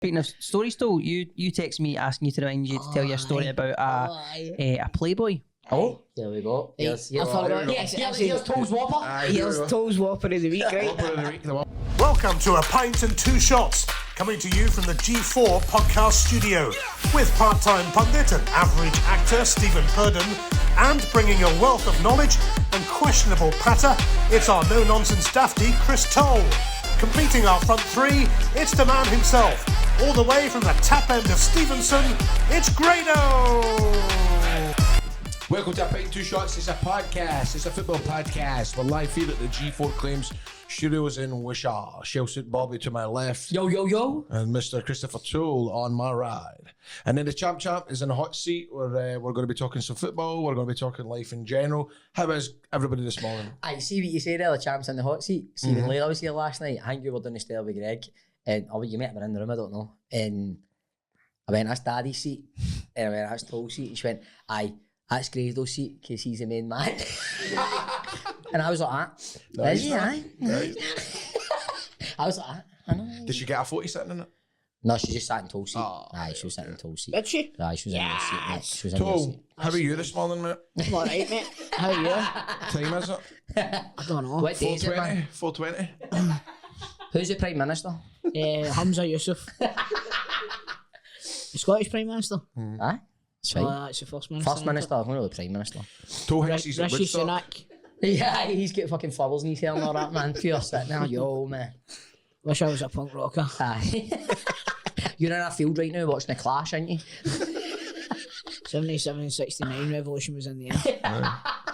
Speaking of stories, though, you text me asking you to remind you to tell your story about a Playboy. Oh, there we go. Here's Toes Whopper. Here's Toes Whopper of the week, right? Welcome to A Pint and Two Shots, coming to you from the G4 podcast studio, with part-time pundit and average actor Stephen Purdon, and bringing a wealth of knowledge and questionable patter, it's our no-nonsense dafty Chris Toll. Completing our front three, it's the man himself, all the way from the tap end of Stevenson, it's Grado! Welcome to A Pint and Two Shots. It's a podcast. It's a football podcast. We're live here at the G4 Claims Studios in Wishaw. Shellsuit Bobby to my left. Yo. And Mr. Christopher Toole on my right. And then the Champ is in the hot seat where we're going to be talking some football. We're going to be talking life in general. How is everybody this morning? I see what you say there, the Champ's in the hot seat. See, when Layla was here last night, I think you were doing the stair with Greg. And you might have been in the room, I don't know. And I went, that's Daddy's seat. And I went, that's Toll's seat. And she went, aye. That's Grado's seat because he's the main man. And I was like, is he, aye? I was like, I know. Did she get a 40 sitting in it? No, she just sat in Toll's seat. Aye, she was sitting in Toll's seat. Did she? Aye, she was in the seat, mate. She was in the Toll, seat. how are you this morning, mate? I'm alright, mate. How are you? Time is it? I don't know. What day is it, man? 4:20. Who's the Prime Minister? Hamza Yusuf. The Scottish Prime Minister. Aye? That's right. That's the First Minister. First Minister, I'm not the Prime Minister. Toll Hicks, he's at Rishi Woodstock. Sunak. Yeah, he's got fucking flowers in his hair and all that, man. Pure sitting there, yo, man. Wish I was a punk rocker. Aye. You're in a field right now watching the Clash, aren't you? 77 and 69 revolution was in the air.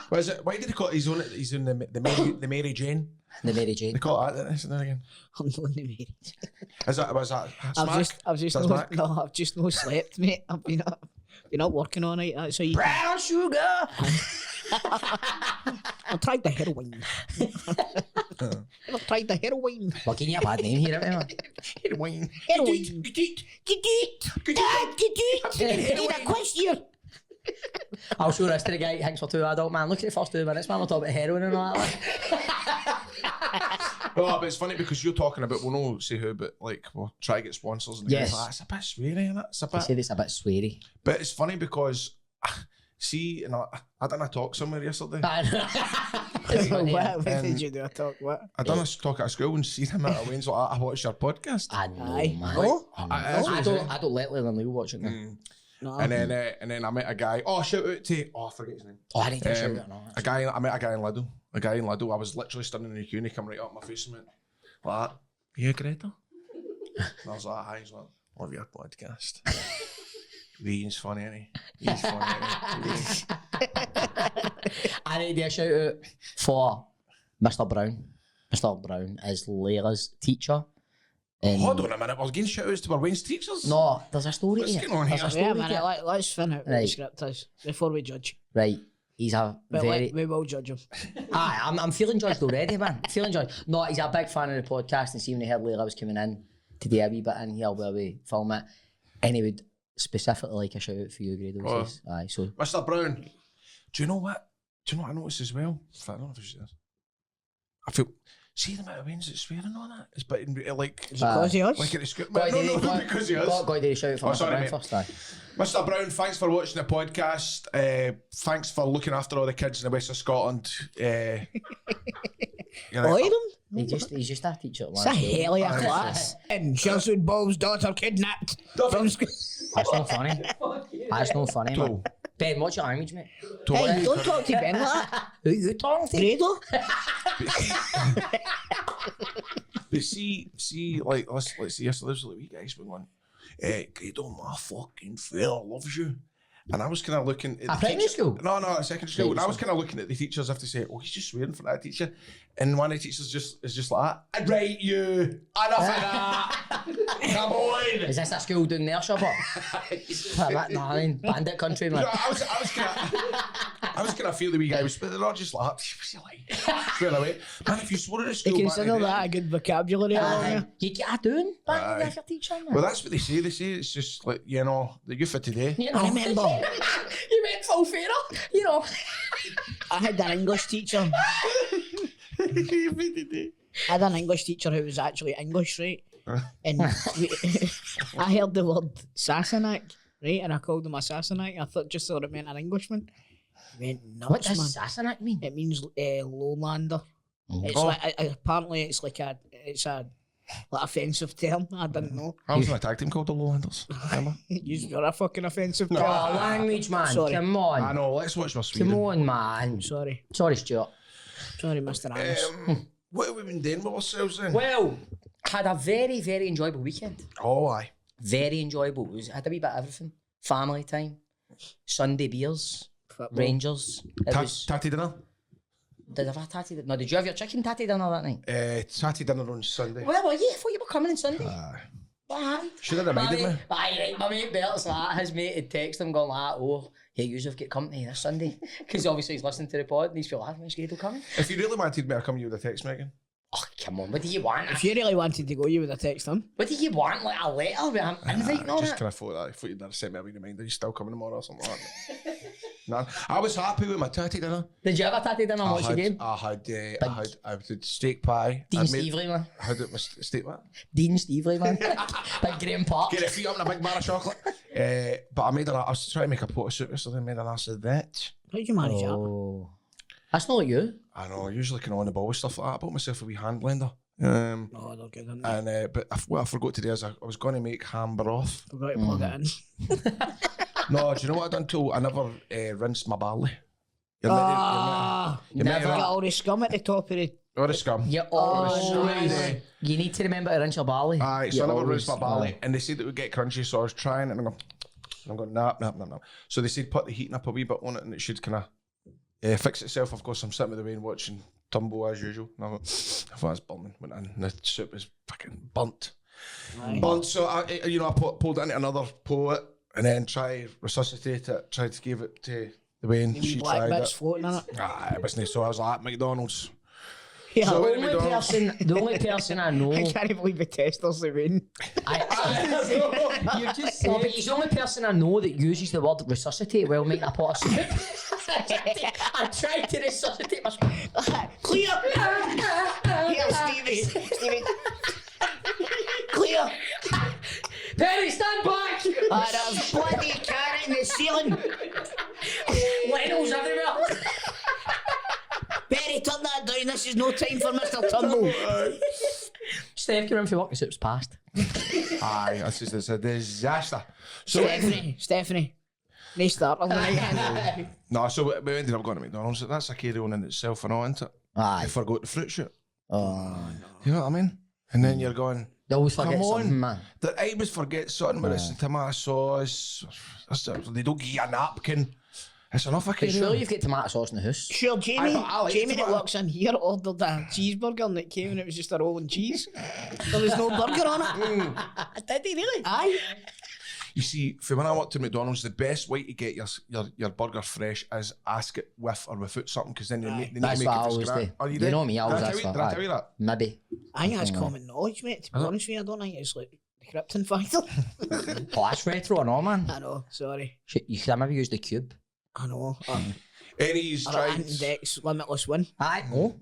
What is it? Why did they call it? He's on the Mary Jane. The Mary Jane. They call it that, isn't it again? I'm only married. Was that smack? I've just no slept, mate. I've been up working all night. That's how you. Brown sugar. I've tried the heroin. I've tried the heroin. Well, give you a bad name here, man. Heroin. Heroin. Need a question. I'll show this to the guy. Thanks for 2 adult, man. Look at the first 2 minutes, man. We're talking about heroin and all that. Oh, but it's funny because you're talking about, we'll not say who, but like, we'll try to get sponsors. And yes. Like, it's a bit sweary, isn't it? It's a bit. I said it's a bit sweary. But it's funny because, see, and I done a talk somewhere yesterday. What did you do? A talk? What? I done a talk at a school and see them at a Wayne's like, I watched your podcast. I know, Aye. man. Oh? I don't let Leila and Lou watch it now. No. And then I met a guy. Oh, shout out to I forget his name. Oh, I need to shout it. No, I met a guy in Lidl. I was literally standing in the queue and he came right up my face and went like, "You Greta?" And I was like, "Hi." He's like, "Love your podcast." He's funny, ain't he? He's funny, ain't he? I need to do a shout out for Mr. Brown. Mr. Brown is Leila's teacher. Hold on a minute, we're getting shout outs to our Wayne's teachers? No, there's a story What's here. going on here? There's a Yeah, story man. here. Let's find out what the script is before we judge. Right, he's a But very... we will judge him. Aye, I'm feeling judged already, man. Feeling judged. No, he's a big fan of the podcast and see when he heard Leila was coming in to do a wee bit in here where we film it. And he would specifically like a shout out for you, Grado. Oh. Aye, so... Mr. Brown, do you know what I noticed as well? I don't know if it's this. I feel... See the amount of Waynes that swear and all that? It's but like... Is it because he is? Like at the school... Go No, ahead, because he is. Go ahead, do a shout out for Mr. Brown mate. first, aye. Mr. Brown, thanks for watching the podcast. Thanks for looking after all the kids in the west of Scotland. Avoid him? He's just a teacher at It's a hell of a class. And Shellsuit Bob's daughter kidnapped from school. That's not funny. That's not funny, man. Toe. Ben, what's your language, mate? Hey, don't talk to Ben like that. Who you talking to? Grado? But see, like, let's see, yesterday was like, we guys were going, Grado, my fucking fella loves you. And I was kind of looking at a primary school? No, secondary school. And I was kind of looking at the teachers have to say, oh, he's just swearing for that teacher. And one of the teachers is just like, I'd rate you. Enough of that. Come on. Is this a school down there, Shabbat? No, I mean, bandit country, man. No, I was gonna feel the wee guy was, but they're not just like, what's he like? Straight away. Man, if you swore at a school, You consider that a good vocabulary along here? You get a doing back with your teacher, man. Well, that's what they say. They say it's just like, you know, the youth of today. You know, I remember. You meant full fairer, you know. I had an English teacher. I had an English teacher who was actually English, right? and I heard the word Sassenach, right? And I called him a Sassenach. I just thought it meant an Englishman. He went nuts, What does man. Sassenach mean? It means lowlander. It's Oh. like apparently it's a like offensive term. I didn't know. I was in a tag team called the Lowlanders. Remember? You're a fucking offensive term. Oh, language, man. Sorry. Come on. I know. Let's watch my Sweden. Come on, man. Sorry, Stuart. Mr. Annis. What have we been doing with ourselves then? Well, had a very, very enjoyable weekend. Oh, aye. Very enjoyable. Had a wee bit of everything. Family time. Sunday beers. Football. Rangers. It was... Tatty dinner? Did I have a tatty dinner? No, did you have your chicken tatty dinner that night? Tatty dinner on Sunday. Where were you? I thought you were coming on Sunday. What happened? Should have reminded me. Right, my mate Bert's like, his mate had texted him going like, oh, yeah, you've got company this Sunday. Because obviously he's listening to the pod and he's feeling like, when's Grado coming? If you really wanted me to come, you would have texted me again. Oh, come on, what do you want? If you really wanted to go, you would have texted him. What do you want? Like a letter with an invite and all Just that? kind of thought that. I thought you'd have sent me a wee reminder. You still coming tomorrow or something like that. No, I was happy with my tatty dinner. Did you have a tatty dinner and watch the game? I had steak pie. Dean I made- Steveley, man. I had it with steak what? Dean Steveley, man. Big Graham Park. Get a feet up in a big bar of chocolate. But I was trying to make a pot of soup yesterday. Made an acid that. How did you manage that? Oh. That's not like you. I know. I usually kind of on the ball with stuff like that. I bought myself a wee hand blender. Oh, they're good, aren't they? And but what I forgot to do is I was going to make ham broth. Forgot to plug it in. No, do you know what I done too? I never rinsed my barley. Ah, you never never- got all the scum at the top of it. Or the scum. You always... You need to remember to rinse your barley. Aye, so You I never always- rinsed my barley. And they said it would get crunchy, so I was trying it and I'm going, nah. So they said put the heating up a wee bit on it and it should kind of fix itself. Of course, I'm sitting with the rain watching Tumble as usual. And I thought it's burning. Went in, the soup is fucking burnt. Burnt, so I pulled it into another pot and then tried resuscitate it, tried to give it to the Wayne. Wee She black tried bits it. floating in it. It wasn't, so I was like, McDonald's. Yeah, So The when only McDonald's- person I know... I can't believe the testers they win. You just said but he's the only person I know that uses the word resuscitate while making a pot of soup. I tried to resuscitate my... Clear! Here, Stevie. Clear! Perry, stand back! There's bloody carrot in the ceiling. Lentils everywhere. Perry, turn that down. This is no time for Mr. Turnbull. Steph came in for work, the soup's passed. Aye, it's a disaster. So Stephanie. Nice start on the night. no, so we ended up going to McDonald's. That's a carry on in itself and all, isn't it? I Aye. forgot the fruit shoot. Oh, You know what I mean? And then you're going, they always forget come something, on. man. I always forget something, but it's the tomato sauce. They don't give you a napkin. It's enough, I Are can you sure you've got tomato sauce in the house? Sure, Jamie. I like Jamie that tomato. works in here ordered a cheeseburger and it came and it was just a roll and cheese. There was no burger on it. Did he really? Aye. You see, for when I worked at McDonald's, the best way to get your burger fresh is ask it with or without something, because then they need to That's make what I it always from do. scratch. Oh, You did? know me, I always Did I ask tell you- for Did I that. tell you that? Maybe. I think that's common knowledge, mate. To be honest with you, I don't think it's like the Krypton factor. Oh, that's retro and all, man. I know, sorry. You could have maybe used the cube. I know. Any's tried. Index, limitless win. Aye. Oh.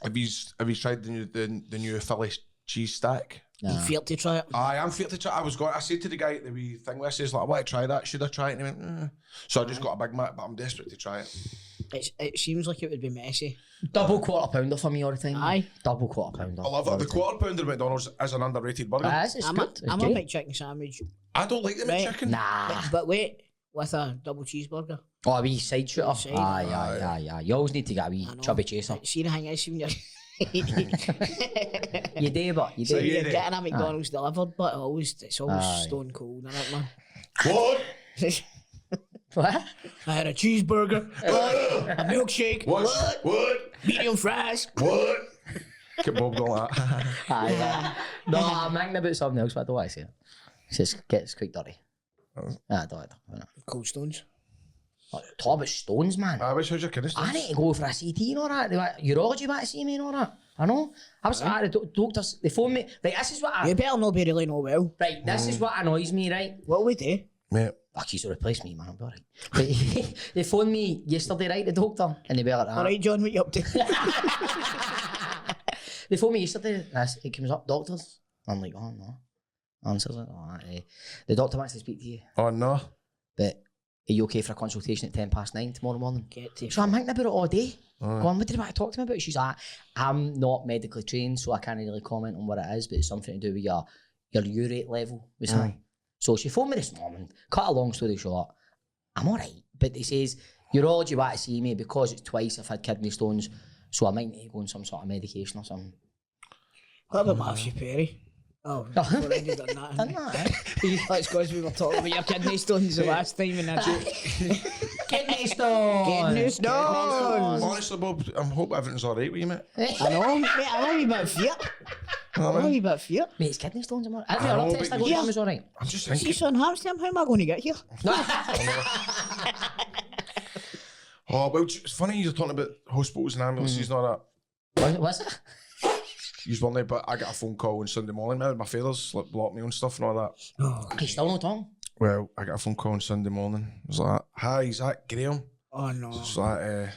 Have you tried the new Philly cheese stack? You fear to try it? I am fit to try. I said to the guy at the wee thing, I says like, I want to try that. Should I try it? And he went, So I just got a Big Mac, but I'm desperate to try it. It seems like it would be messy. Double quarter pounder for me all the time. Aye. Double quarter pounder. I love it. The quarter pounder at McDonald's is an underrated burger. It's I'm good. It's a great. big chicken sandwich. I don't like them Right. in chicken. Nah. But wait, with a double cheeseburger. Oh, a wee side shooter. Side. Aye. You always need to get a wee I know. chubby chaser. See the thing is, when you're You do, but you do. So you're do. getting a McDonald's delivered, but it's always Aye. stone cold, isn't it, man? What? What? I had a cheeseburger, a milkshake, What? medium fries. What? Get Bob going like that. Aye. No, I'm thinking about something else, but I don't want to say it. It just gets quite dirty. I don't. Cold stones. Talk about stones, man. I wish how's your kidney I stones? need to go for a CT and all that. They went, urology want to see me and all that. I know. I was at the doctors. They phoned me. Right, this is what You better not be really know well. Right, this is what annoys me, right? What we do? Mate, Fuck, he's replaced me, man. I'll be alright. Right, they phoned me yesterday, right, the doctor, and they were like, All right, John, what you up to? They phoned me yesterday. It comes up, doctors. I'm like, oh no. Answers like, the doctor wants to speak to you, Oh no. but are you okay for a consultation at 9:10 tomorrow morning? Get to So I'm thinking about it all day. Aye. Going, what do you want to talk to me about? She's like, I'm not medically trained, so I can't really comment on what it is, but it's something to do with your urate level was high. So she phoned me this morning, cut a long story short, I'm alright, but he says, urology want to see me because it's twice I've had kidney stones, so I might need to go on some sort of medication or something. What about Matthew Perry? Oh, we've already done that. Done that, eh? That's because we were talking about your kidney stones the last time and I Kidney stones! Kidney stones! Honestly, Bob, I hope everything's alright with you, mate. I know, mate, I'm a wee bit fear. I'm a wee bit fear. Mate, it's kidney stones, I'm alright. Every I know, other test I but go yeah. to was alright. I'm just See, thinking. son, Hamsterdam, how am I going to get here? Oh, well, it's funny you're talking about hospitals and ambulances and all that. Was it? You weren't there, but I got a phone call on Sunday morning. My father's like blocked me and stuff and all that. Oh, He's still not on. Well, I got a phone call on Sunday morning. I was like, hi, is that Graham? oh no. It's like, well,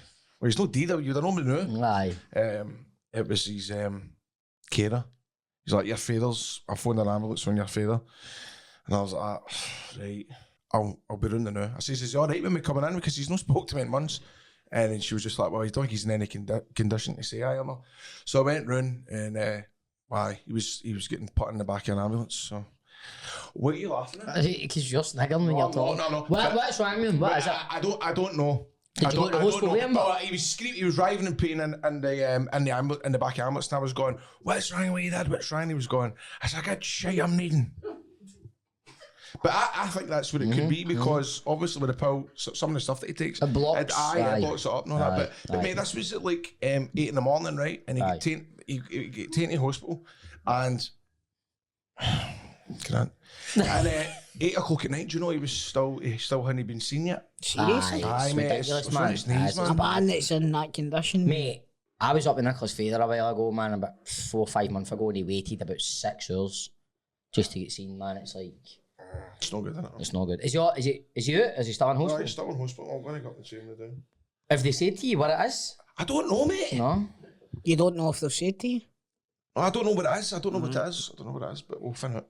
he's not dead, you'd have known me now. Aye. It was his carer. He's like, your father's, I phoned an ambulance on your father. And I was like, right, I'll be round there now. I says, is he all right with me coming in? Because he's not spoke to me in months. And then she was just like, well, I don't think he's in any condition to say I am. So I went round and he was getting put in the back of an ambulance. So what are you laughing at? Because you're sniggering when you're talking. No. What's wrong with him? What is it? I don't know. Did you go to the hospital with him? But he was screaming. He was writhing in pain in the ambulance, in the back ambulance, and I was going, "What's wrong with you, Dad? What's wrong?" He was going, "I said, I got shit I'm needing." But I think that's what it could be because obviously with the pill, some of the stuff that he takes, It blocks. it blocks it up and all that. But mate, this was at like 8 in the morning, right? And he got taken to hospital, and and 8 o'clock at night. Do you know he still hadn't been seen yet? Seriously? Aye, Aye, it's mate, ridiculous, it's man. on his knees, Aye, A man that's in that condition. Mate, I was up with Nicholas Fader a while ago, man, about 4 or 5 months ago, and he waited about 6 hours just to get seen, man. It's like, It's not good, is it? it's not good. Is he out? Is he still in No, hospital? he's still in hospital. I'm going to go up and see him today. Have they said to you what it is? I don't know, mate. No. You don't know if they've said to you? I don't know what it is. I don't know what it is, but we'll find out.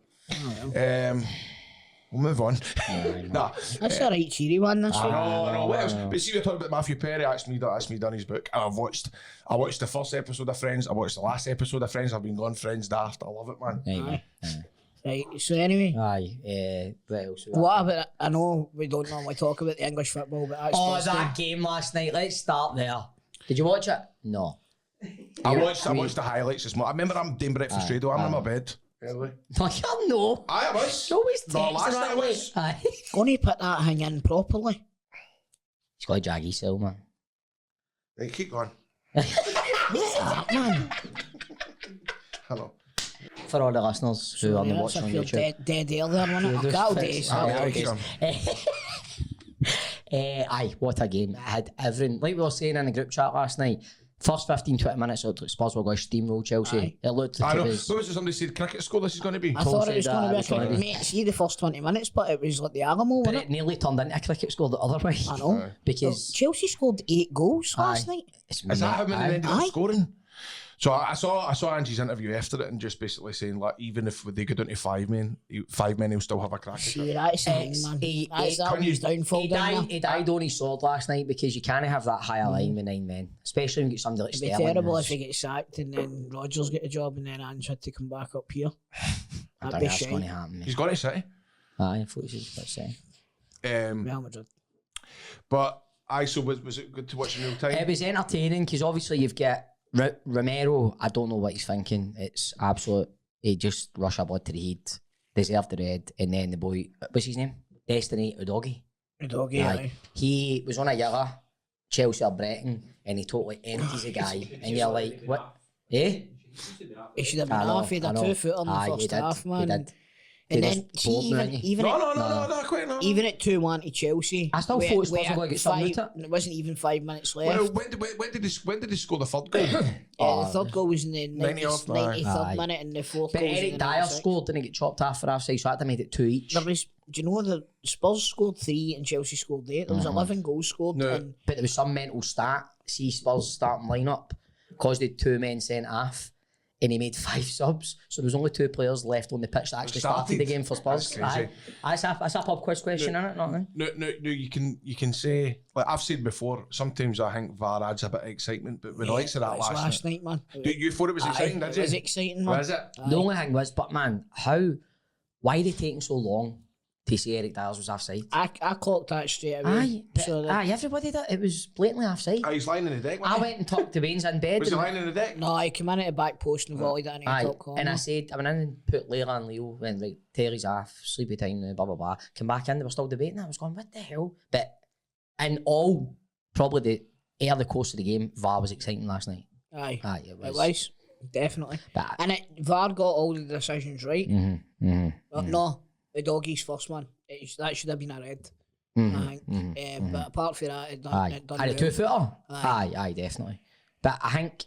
We'll move on. Nah. That's a right cheery one, this week. No. What else? But see, we're talking about Matthew Perry. That's me done his book. And I watched the first episode of Friends. I watched the last episode of Friends. I've been going Friends daft. I love it, man. Right, so anyway. Aye. What else? What about, I know we don't normally talk about the English football, but that's That game last night. Let's start there. Did you watch it? No. I watched the highlights this morning. I remember I'm doing breakfast radio. I'm in my bed. Early. No, you know. I was. You always No, text last him night that I way. was. Aye. Going to put that thing in properly. He's got a jaggy cell, man. Right, keep going. What's that, man? Hello. For all the listeners who are Yeah, watching on that's a pure YouTube. dead air there, wasn't it? That'll do. Aye, keep going. Aye, what a game. It had everything. Like we were saying in the group chat last night, first 15-20 minutes, it looked like Spurs were going to steamroll Chelsea. Aye. It looked I like know. it was... What was it somebody said? Cricket score this is going to be? I thought it was said going that, to be a mate, see the first 20 minutes, but it was like the Alamo, But wasn't it it? nearly turned into a cricket score the other way. I know. Because... Chelsea scored 8 goals last Aye. night. It's Is that how many they ended up Aye. scoring? So I saw Angie's interview after it and just basically saying like even if they go down to 5 men, he'll still have a crack. See, that's the thing, man. That was his downfall down He there. died on his sword last night because you can't have that higher line with 9 men, especially when you get somebody like It'd be Sterling. terrible who's- if he gets sacked and then Rodgers get a job and then Ange had to come back up here. I That'd don't be think that's going to shame. happen. mate. He's got to City. Aye, I thought he was about to say. Real Madrid. But so was it good to watch in real time? It was entertaining because obviously you've got Romero. I don't know what he's thinking. It's absolute. He just rush a blood to the head, deserved the red, and then the boy. What's his name? Destiny Udogie. The doggy, aye. He was on a yellow, Chelsea or Breton, and he totally empties the guy, and you're like, what? Eh? He should have been I know, off. He had I a know. 2-footer in the Aye, he first did, half, he man. did. And He then, was see, bold, didn't he? even No, quite not. even at 2-1 to Chelsea, I still thought Spurs were going to get something out of it wasn't even 5 minutes left. Well, when did they score the third goal? The third goal was in the 90th, 93rd aye. minute and the fourth But goal was in Eric the Dyer 96th. scored, didn't he get chopped off for half-side, so that made it 2 each. There was, do you know the Spurs scored 3 and Chelsea scored 8? There was 11 goals scored. No. And But there was some mental stat. See Spurs starting lineup because they had 2 men sent off. and he made 5 subs, so there was only 2 players left on the pitch that actually started the game for Spurs. That's crazy. That's a pub quiz question, isn't it? Nothing. No, you can say, like I've said before, sometimes I think VAR adds a bit of excitement, but with the likes of that last night, man. You thought it was exciting, did It you? was exciting, man. Was it? The only thing was, but man, why are they taking so long to say Eric Dyers was offside? I clocked that straight away. Everybody did. It was blatantly offside. He's lying in the deck. I went and tucked the veins in bed. Was he lying in the deck? No, I came in at the back post and volleyed it into the top corner. And I said, I went in and put Leila and Leo, went right, Terry's off, sleepy time now, blah, blah, blah. Come back in, they were still debating. I was going, what the hell? But in all, probably the course of the game, VAR was exciting last night. Aye, it was. It was, definitely. But, and VAR got all the decisions right. No, the doggy's first one. That should have been a red, I think. But apart from that, it done the 2-footer? Aye, definitely. But I think...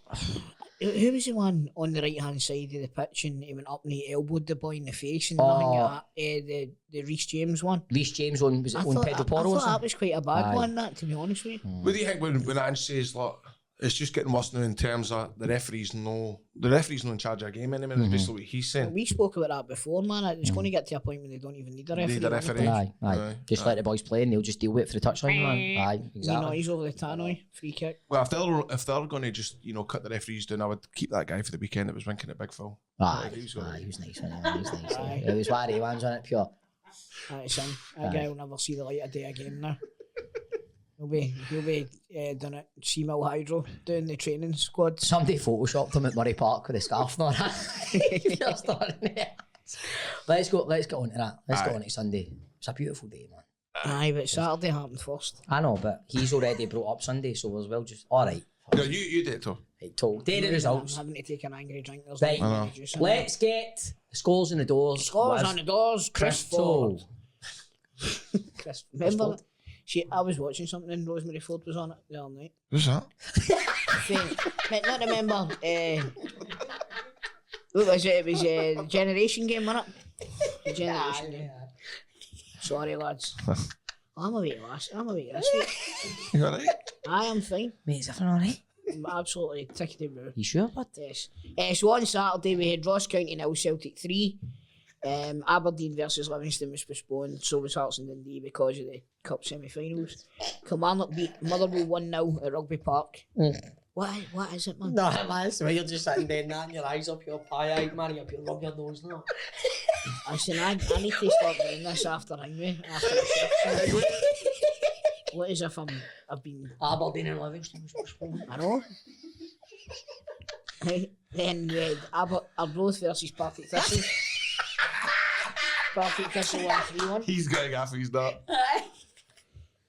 Who was the one on the right-hand side of the pitch and he went up and he elbowed the boy in the face and nothing like that? The Reece James one. Reece James one, was it on Pedro Porro? I thought that was quite a bad one, that, to be honest with you. What do you think when Ange says, like, it's just getting worse now in terms of the referee's no in charge of a game anymore? It's basically what he's saying. We spoke about that before, man. It's going to get to a point when they don't even need a referee. Aye. Just let the boys play and they'll just deal with it for the touchline, man. Aye, exactly. He's over the tannoy, free kick. Well, if they're going to just cut the referees down, I would keep that guy for the weekend that was winking at Big Phil. He was nice. He was nice. It was Wary ones on it, pure. That's him. That guy will never see the light of day again now. He'll be doing it Seamill Hydro, doing the training squad. Somebody photoshopped him at Murray Park with a scarf on. Let's go on to that. Let's go on to Sunday. It's a beautiful day, man. Aye, but Saturday happened first. I know, but he's already brought up Sunday, so as well just alright. No, you did it too. Right, told. Day the results. I'm having to take an angry drink. Right. Let's get the scores on the doors. Scores on the doors. Chris Ford. Remember? I was watching something and Rosemary Ford was on it the other night. Who's that? Not remember. What was it? It was the Generation game, wasn't it? The Generation game. Sorry, lads. I'm awake this week. You alright? I am fine. Mate, is everything alright? I'm absolutely tickety-boo. You sure, bud? Yes. So on Saturday we had Ross County 0, Celtic 3. Aberdeen versus Livingston was postponed, so was Hearts and Dundee because of the Cup semi-finals. Kilmarnock beat Motherwell 1-0 at Rugby Park. What is it, man? No, man, so you're just sitting there and your eyes up, you're pie-eyed, man, you're rub your nose now. Listen, I need to start doing this after Hangway, after a shift. What is if I've been... Aberdeen and Livingston was postponed. I know. Then we had Arbroath versus Partick Thistle. Partick Thistle 1-3-1. He's going off his nut.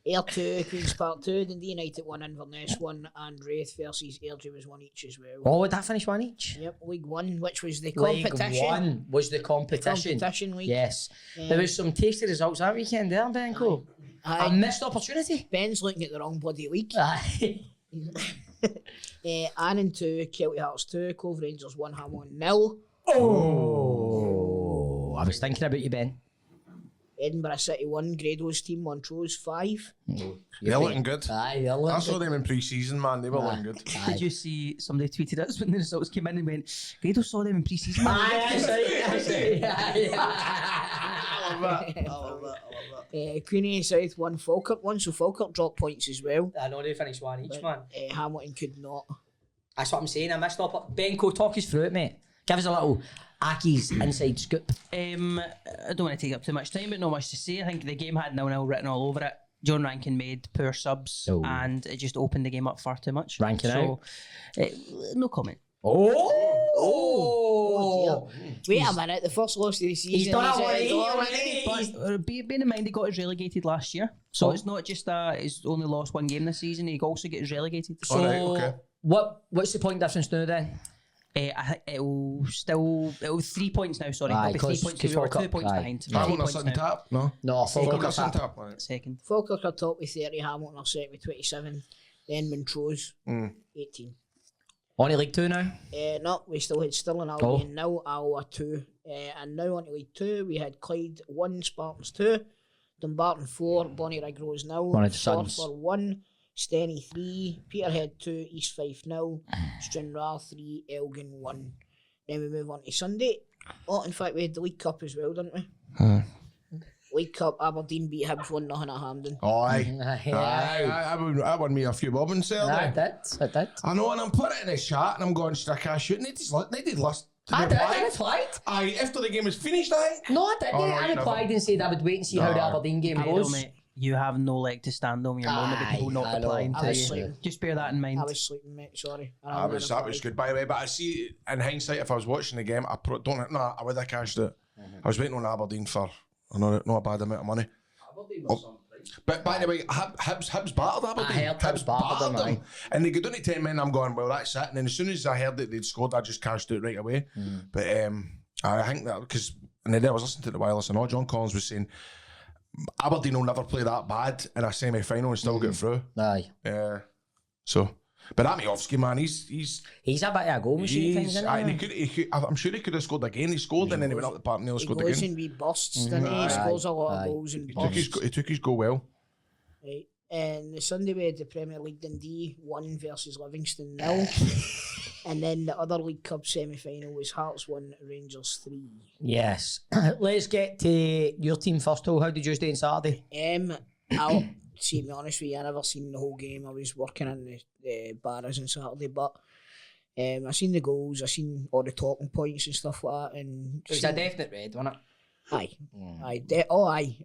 Ayr 2, Queen's Park 2, Dundee United 1, Inverness 1, and Wraith versus Airdrie was 1 each as well. Oh, would that finish 1 each? Yep, League 1, which was the competition. League 1 was the competition. Competition week. Yes. There was some tasty results that weekend there, Benko. A missed opportunity. Ben's looking at the wrong bloody league. Aye. Annan 2, Celtic Hearts 2, Cove Rangers 1, Hamilton 0. Oh, I was thinking about you, Ben. Edinburgh City 1, Grado's team, Montrose 5. They're looking good. Aye, they're looking I saw them in pre-season, man. They were looking good. Did you see somebody tweeted us when the results came in and went, Grado saw them in pre-season, man. I love that. Queenie South 1, Falkirk 1, so Falkirk dropped points as well. I know they finished 1 each, man. Hamilton could not. That's what I'm saying, I missed up. Benko, talk us through it, mate. Give us a little Aki's inside scoop. I don't want to take up too much time, but not much to say. I think the game had 0-0 written all over it. John Rankin made poor subs and it just opened the game up far too much. Rankin out? No comment. Oh dear. Wait a minute, the first loss of the season. He's done But bear in mind he got us relegated last year. So it's not just that he's only lost 1 game this season, he also gets relegated. So what's the point difference now then? I think it'll 3 points now, sorry. Aye, it'll be 3 points because we were 2 points behind. Hamilton are sitting top, no? No, Falkirk Falkirk sitting top. Second. Falkirk are top with 30, Hamilton are second with 27, then Montrose 18. On to League 2 now? No, we still had Stirling Albion 0, Alloa 2. And now on to League 2, we had Clyde 1, Spartans 2, Dumbarton 4, Bonnie Rig Rose 0, Forfar 1, Steny 3, Peterhead 2, East Fife 0, Stranraer 3, Elgin 1. Then we move on to Sunday. Oh, in fact, we had the League Cup as well, didn't we? League Cup, Aberdeen beat Hibs 1-0 at Hampden. Oh, I won me a few bobbins there. I did. I know, and I'm putting it in the chat, and I'm going, I shouldn't. They did last. I replied. After the game was finished, I think. No, I didn't. Oh, no, I you replied and said I would wait and see how the Aberdeen game I know, goes. mate. You have no leg to stand on. You're moaning about people not replying I to was you. sleeping. Just bear that in mind. I was sleeping, mate. Sorry. That was good, by the way. But I see, in hindsight, if I was watching the game, I would have cashed it. I was waiting on Aberdeen for not a bad amount of money. But by the way, Hibs battered Aberdeen. I heard Hibs battered them. And they got down to 10 men. I'm going, well, that's it. And then as soon as I heard that they'd scored, I just cashed it right away. But I think that because, and then I was listening to the wireless, and all John Collins was saying, Aberdeen will never play that bad in a semi-final and still get through. Aye. So, but that Miovski, man, he's a bit of a goal machine. Things, isn't I'm sure he could have scored again. He scored and then he went up the park and nearly scored He goes again. and he busts, doesn't he? He scores a lot of goals and busts. He took his goal well. Right. And the Sunday we had the Premier League Dundee 1 versus Livingston 0. And then the other League Cup semi-final was Hearts 1, Rangers 3. Yes. Let's get to your team first. How did you do on Saturday? I'll see, to be honest with you, I never seen the whole game. I was working in the bars on Saturday, but I seen the goals, I seen all the talking points and stuff like that. And It was a definite red, wasn't it? Aye. Aye.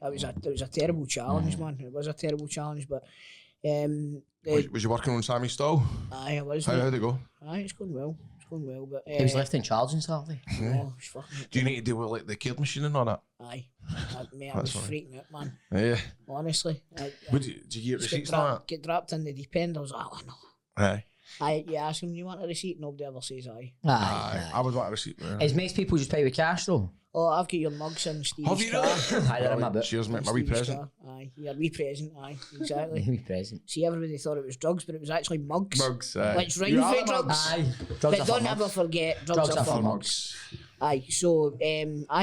It was a terrible challenge, man. It was a terrible challenge, but Was you working on Sammy Stall? aye, I was. How'd it go? Aye, it's going well. But He was left in charge on Saturday. oh, it's fucking Do you need to deal with like the kid machine and all that? aye. Mate, I was freaking out, man. Yeah. Honestly. Did you get receipts on that? Get dropped in the deep end. I was like, oh no. Aye. You ask him, do you want a receipt? Nobody ever says aye. I would want a receipt. Is most people just pay with cash though? Oh, I've got your mugs in Steve's Have you car. really? Aye, they're in my book. Cheers, mate. My wee Steve's present. car. Aye, your wee present. Aye, exactly. Wee present. See, everybody thought it was drugs, but it was actually mugs. Mugs. Aye. Which rhyme You are for the drugs. mugs. Aye. But don't ever forget, drugs are for mugs. Aye, so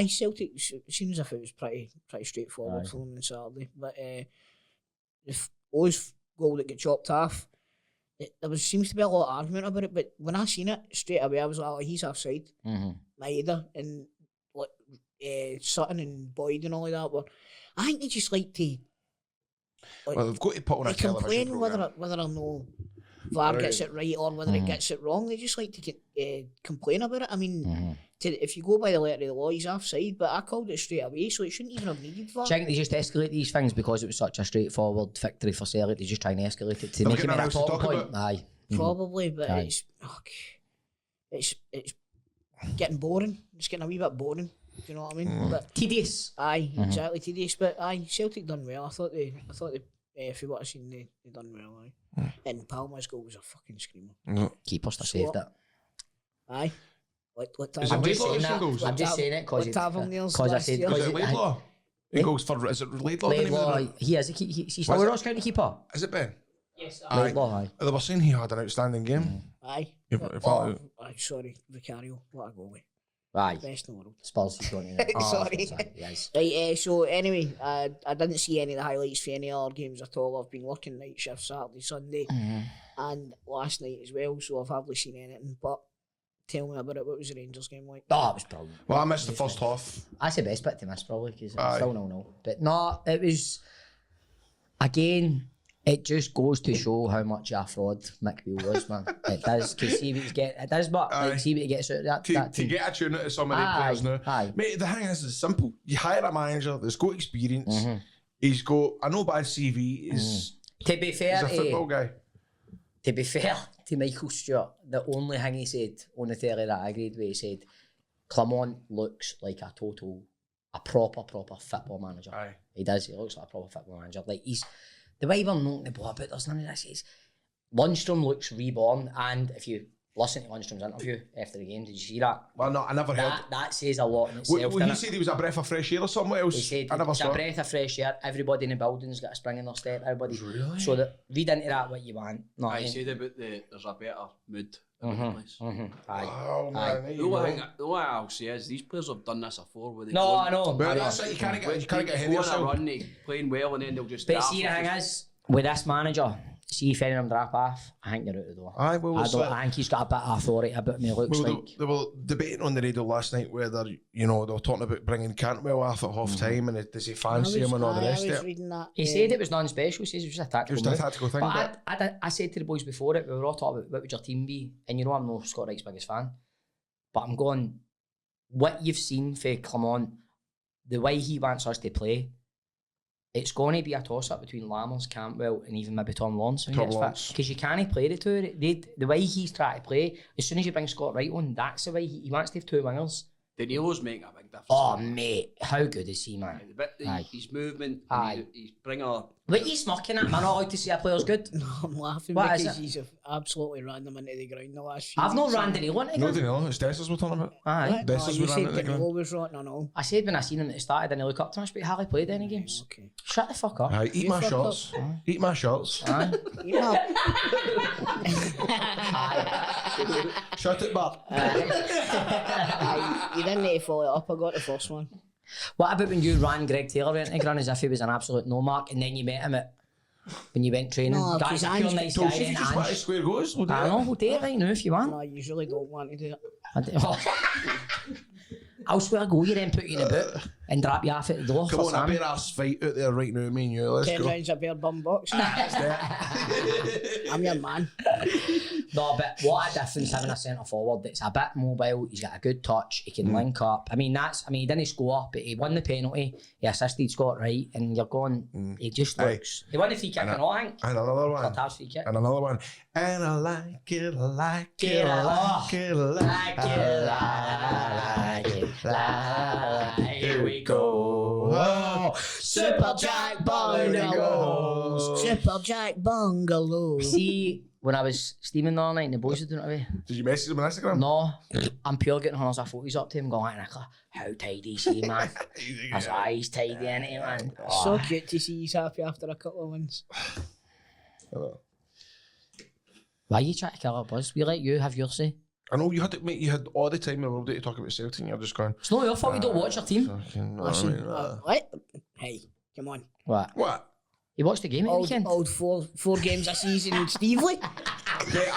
Celtic seems as if it was pretty straightforward for them on Saturday. But the O's goal that got chopped off, there seems to be a lot of argument about it. But when I seen it straight away, I was like, oh, he's offside. Maeda and Sutton and Boyd and all of that. But I think they just like to. Well, they've got to put on a television complain programme. whether or no VAR gets it right or whether it gets it wrong. They just like to complain about it. I mean, if you go by the letter of the law, he's offside, but I called it straight away, so it shouldn't even have needed VAR. Do you think they just escalate these things because it was such a straightforward victory for Celtic? They just try and escalate it to They'll make it get a nothing else to talking talk point? about. Aye. Probably, but Aye. it's getting boring. It's getting a wee bit boring. Do you know what I mean? But Tedious. aye, exactly tedious. But aye, Celtic done well. I thought they if you what I seen, they done well. Aye, and Palmer's goal was a fucking screamer. Keeper still saved it. Aye, like Is it I'm just Laidlaw saying that that. goes? I'm just saying it because I said Is it Laidlaw? He goes for, is it Laidlaw? Laidlaw, he is. He's still a Ross County keeper. Is it Ben? Yes, Laidlaw, aye. They were saying he had an outstanding game. aye. If Aye, sorry, Vicario, what a goalie. Aye. Best in the world. Spurs, he's going to Sorry. Yes. Right, so anyway, I didn't see any of the highlights for any other games at all. I've been working night shift Saturday, Sunday, and last night as well, so I've hardly seen anything. But tell me about it. What was the Rangers game like? Oh, it was brilliant. Well, I missed the first half. That's the best bit to miss, probably, because it's Aye. still 0-0. But no, it was, again, it just goes to show how much of a fraud Mick Beale was, man. It does, because see what he's getting, it does, but like, see what he gets out of that. To team. get a tune out of so many players now. Aye. Mate, the thing is, it's simple. You hire a manager that's got experience. He's got a no bad CV. He's To be fair, a football guy. to be fair to Michael Stewart, the only thing he said on the telly that I agreed with, he said, Clement looks like a proper football manager. Aye. He does, he looks like a proper football manager. Like, he's, the way we're knocking the ball about, there's none of this. He's, Lundstrom looks reborn, and if you listen to Lundstrom's interview after the game, did you see that? Well, no, I never heard. That says a lot in itself. Well, he said he was a breath of fresh air or something else. He said I never it's a saw it. breath of fresh air. Everybody in the building's got a spring in their step. Everybody. Really? So that read into that what you want. No, I said about there's a better mood in the place. Aye. Oh, man. there The you only go. thing I'll say is these players have done this before. Where they No, go I know. Well, I know. that's it. You can't get ahead of go on a yourself. run, they playing well, and then they'll just. But daft see, the off thing it. is, with this manager, see if any of them drop off, I think you're out the door. Aye, well, I it's don't. like- I think he's got a bit of authority about me. Looks Well, like. they were debating on the radio last night whether, you know, they were talking about bringing Cantwell off at half time and does he fancy him and all the rest of it. reading that. He said it was non-special. He says it was just a tactical It was a move. tactical thing, But I said to the boys before it, we were all talking about what would your team be, and you know I'm no Scott Wright's biggest fan, but I'm going, what you've seen for Clement, the way he wants us to play, it's going to be a toss-up between Lammers, Campbell, and even maybe Tom Lawrence. Because you can't play the two. The way he's trying to play, as soon as you bring Scott Wright on, that's the way he wants to have two wingers. Danilo's making a big difference. Oh, mate, how good is he, man? His movement, Aye. he's bringing a... What are you smirking at? Am I not allowed to say a player's good? No, I'm laughing What is because it? he's absolutely ran them into the ground the last few I've not weeks. ran Danilo into No, the ground. Danilo, it's Dessers we're talking about. Aye. What? This No, is you what I'm said at the Danilo was rotten and all. I said when I seen him at the start, I didn't look up too much, but he hardly played any games. Okay. Shut the fuck up. Aye, eat You my fuck shots. Eat my shots. Aye. Yeah. Shut it, Bart. You didn't need to follow it up. I got the first one. What about when you ran Greg Taylor into the ground as if he was an absolute no mark, and then you met him when you went training? No, Guy's a 'cause pure Ange nice Told guy. you Then just want to Ange. square goals. We'll do I it. know, we'll do it right now if you want. No, I usually don't want to do it. I'll swear go you then put you in the boot and drop you off at the door. Come for on, a Sam. bare ass fight out there right now, me and you. Let's 10 go. rounds of bare bum box. I'm your man. No, but what a difference having a centre forward that's a bit mobile. He's got a good touch. He can link up. I mean, he didn't score, but he won the penalty. He assisted Scott Wright, and you're going. He just looks. He won the free kick and all, I think. And another one. Taps free kick. And another one. And I like it, I like it, I like it, I like it, Here we go. Oh, Super Jack Bungalow. Super Jack Bungalow. See, when I was steaming the other night and the boys were doing it away. Did you message him on Instagram? No, I'm pure getting hundreds of photos up to him going, Nicola, how tidy is he, man? I was like, he's tidy, ain't he, man? So cute to see he's happy after a couple of wins. Why are you trying to kill our buzz? We let you have your say. I know you had it, mate. You had all the time in the world to talk about Celtic, and you're just going. It's not your fault you don't watch your team. Fucking, Listen, I mean, what? Hey, come on. What? what? You watched the game at the weekend? Old four games a season, Stevely. Mate,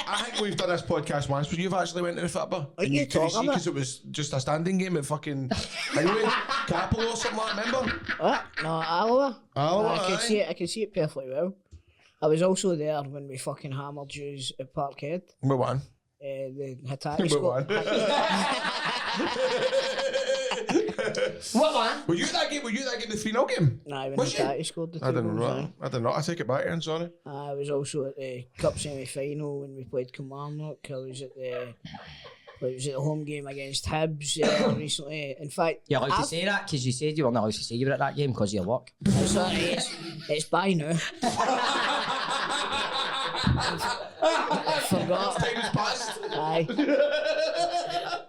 I think we've done this podcast once, but you've actually went to the football. What are you talking about? Because it was just a standing game at fucking anyway, Capel or something like that, remember? What? No, Alloa. Alloa, I can aye. see it. I can see it perfectly well. I was also there when we fucking hammered Jews at Parkhead. We won. The Hattati We squad. won. What, man? Were you that game? The 3-0 game? Nah, when Was you? Hattati scored the two I didn't goals, know. I did not. I take it back, Ian. Sorry. I was also at the Cup semi-final when we played Kilmarnock. I was at the home game against Hibs recently. In fact, You're allowed to say that because you said you weren't allowed to say you were at that game because of your work. it's by now. I forgot. Time has passed. Aye.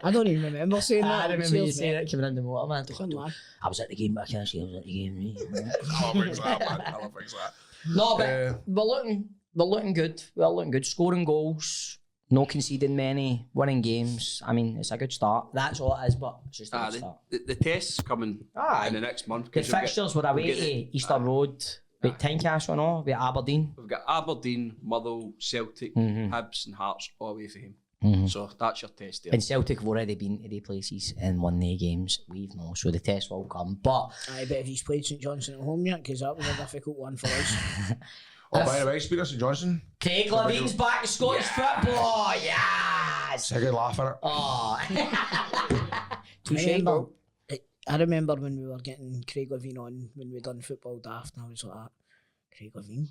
I don't even remember saying that. I remember you saying it coming in the motor, man. Come on. I was at the game, but I can't say I was at the game. I love things like that, man. I love things like that. No, but we're looking good. We're looking good. Scoring goals, no conceding many, winning games. I mean, it's a good start. That's all it is, but it's just a good start. The test's coming in the next month. The fixtures were away to Easter Road with Tynecastle and all, with Aberdeen. We've got Aberdeen, Motherwell, Celtic, Hibs and Hearts all away for him. So that's your test there. And Celtic have already been to the places and won their games. We've not, so the test will come. But I bet if he's played St Johnson at home yet, because that was a difficult one for us. Oh, by the way, speaking of St Johnson, Craig Levine's back to Scottish football. Yes. second laugh at it. Oh. I remember when we were getting Craig Levine on when we done Football Daft, and I was like, Craig Levine?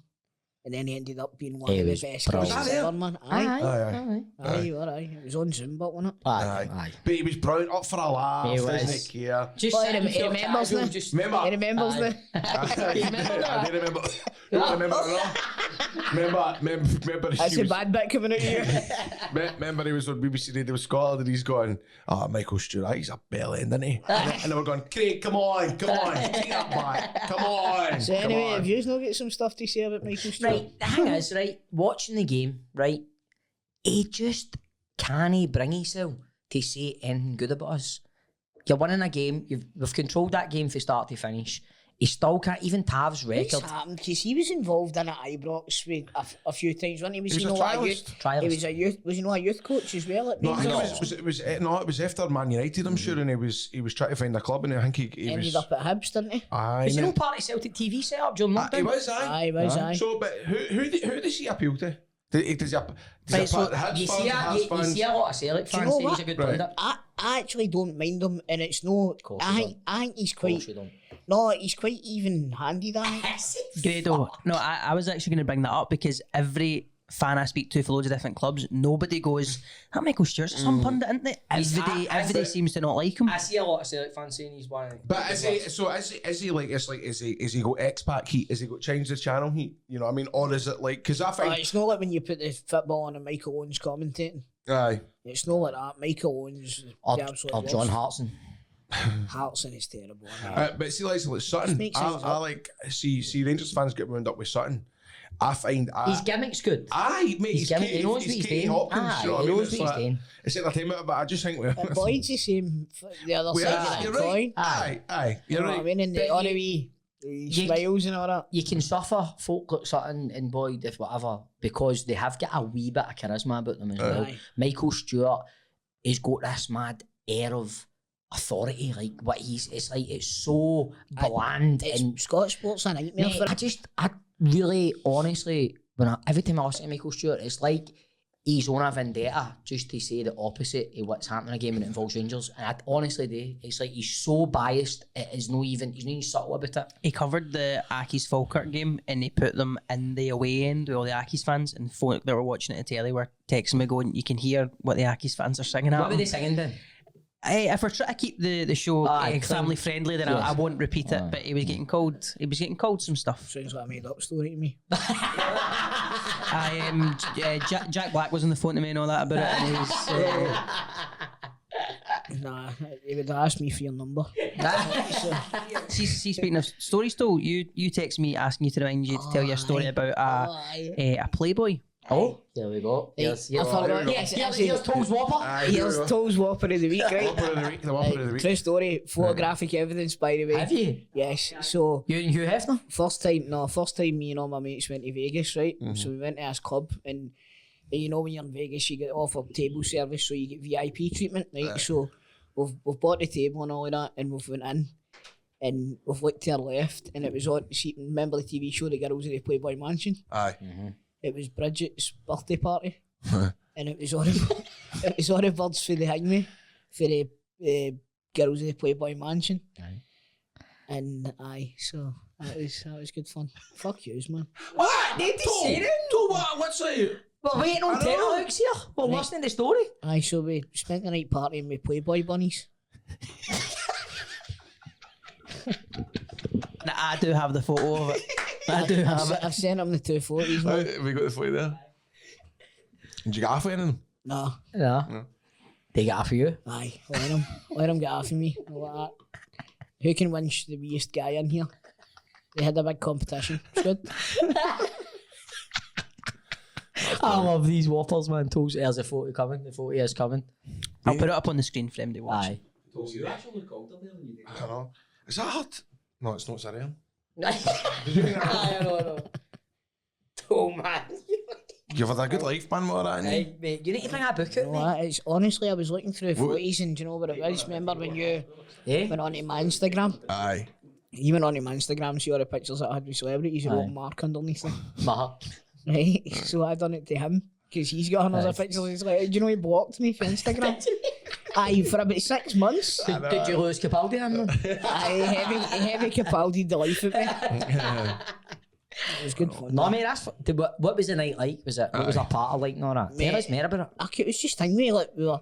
And then he ended up being one He of the was best brilliant. guys ever, man. Aye. Aye, you were, aye. It was on Zoom, but wasn't it? Aye. But he was brilliant, up for a laugh, He was. doesn't care. Just Well, sitting he feel remembers casual, now. just Remember? He remembers me. I do remember. You don't remember it all? Remember That's he a was, bad bit coming out of you. remember he was on BBC Radio Scotland and he's going, Michael Stewart, he's a bellend, isn't he? And they were going, Craig, come on, take that back, come on. So come anyway, on. have you not got some stuff to say about Michael Stewart? Right, the thing is, right, watching the game, right, he just can't bring himself to say anything good about us. You're winning a game, we've controlled that game from start to finish. he still can't, even Tav's What's record. happened? Because he was involved in at Ibrox with a few times, wasn't he? Was He he was a not a trialist. youth? Trialist. He was a youth. Was he not a youth coach as well at No, I think Rangers? it was after Man United, I'm sure, and he was trying to find a club, and I think he Ended was. up at Hibs, didn't he? Aye, Was he no. no part of Celtic TV setup during He lockdown? was, aye. Aye, was aye. So, but who does he appeal to? Does he Right, appeal so to Hibs you fans, see, Hearts you fans? see a lot of Celtic Do you fans know saying he's a what? good Right. pundit. I actually don't mind him, and it's no. course I you think he's Of course quite. you don't. No, he's quite even-handed. I think. Grado. No, I was actually going to bring that up because every fan I speak to for loads of different clubs, nobody goes, that Michael Stewart's some pundit, isn't it? Everybody seems to not like him. I see a lot of Celtic fans saying he's one. But is he like, it's like, is he got expat heat? Is he got change the channel heat? You know what I mean? Or is it like, because I think, It's not like when you put the football on and Michael Owens commentating. aye. It's not like that. Michael Owens Or the absolute John worst. Hartson. Hartson is terrible. But see, like Sutton, makes I things up. like, see Rangers fans get wound up with Sutton. I find, His gimmick's good. aye, mate, He's he's gimmick, he Katie, knows what he's he's Katie doing. Hopkins, Aye, you know what I he mean? knows It's what he's like, doing. it's entertainment, but I just think we're... And Boyd's the same, the other we side are, of you're the coin. right. Aye, You you're know what I right. mean? And the other wee smiles and all that. You can suffer folk like Sutton and Boyd, if whatever, because they have got a wee bit of charisma about them as well. Aye. Michael Stewart has got this mad air of authority, like what it's like, it's so bland and It's Scottish sports a nightmare mate, for I really, honestly, every time I listen to Michael Stewart, it's like he's on a vendetta just to say the opposite of what's happening in a game when it involves Rangers. And I honestly do. It's like he's so biased, he's not even subtle about it. He covered the Accies Falkirk game and he put them in the away end with all the Accies fans, and folk that were watching it on telly were texting me going, you can hear what the Accies fans are singing at What were him. they singing then? If we're trying to keep the show Aye, family friendly, then I won't repeat it. But he was getting called some stuff. Sounds like a made up story to me. Jack Black was on the phone to me and all that about it, and he was. Nah, he would ask me for your number. See, speaking of stories, though, you text me asking you to remind you to tell your story about a Playboy. Oh, there we go. Here's Toes Whopper. Here's Toes Whopper of the week, right? The Whopper of the week. True story, photographic evidence, by the way. Have you? Yes. So You and Hugh Hefner? first time me and all my mates went to Vegas, right? So we went to this club, and you know when you're in Vegas, you get offered table service, so you get VIP treatment, right? So we've bought the table and all of that, and we've went in, and we've looked to our left, and it was on. See, remember the TV show, The Girls of the Playboy Mansion? Aye. It was Bridget's birthday party, and it was on the birds for the hangme for the Girls of the Playboy Mansion. Aye. And so that was good fun. Fuck yous, man. What? Did he say that? What's that? We're waiting on Tenterhooks here. We're listening to the story. Aye, so we spent the night partying with Playboy bunnies. Now, I do have the photo of it. I do have it. I've sent them the 2 photos, man. Have we got the photo there? Did you get half in them? No. No. They got for you. Aye, let them get off of me. I like that. Who can win the weeest guy in here? They had a big competition. It's good. I love these Whoppers, man. Toes, there's a photo coming. The photo is coming. I'll put it up on the screen for them to watch. Aye. You actually look older there than you did. I don't know. Is that hot? No, it's not, it's Ariel. I know. Oh, man. You've had a good life, man, more than Hey, mate, you need to bring a book out, No, mate. it's honestly, I was looking through the photos, and do you know what it was? Remember when you Eh? went onto my Instagram? Aye. You went onto my Instagram, see all the pictures that I had with celebrities, you wrote Mark underneath them. Mark. Right? So I done it to him, because he's got hundreds of pictures. He's like, do you know he blocked me for Instagram? Aye, for about 6 months. Did you lose Capaldi on them? Aye, heavy Capaldi the life of me. It was good fun. No, mate, what was the night like? What was a party like and all that? Tell us more about it. It was just thing, mate, like we were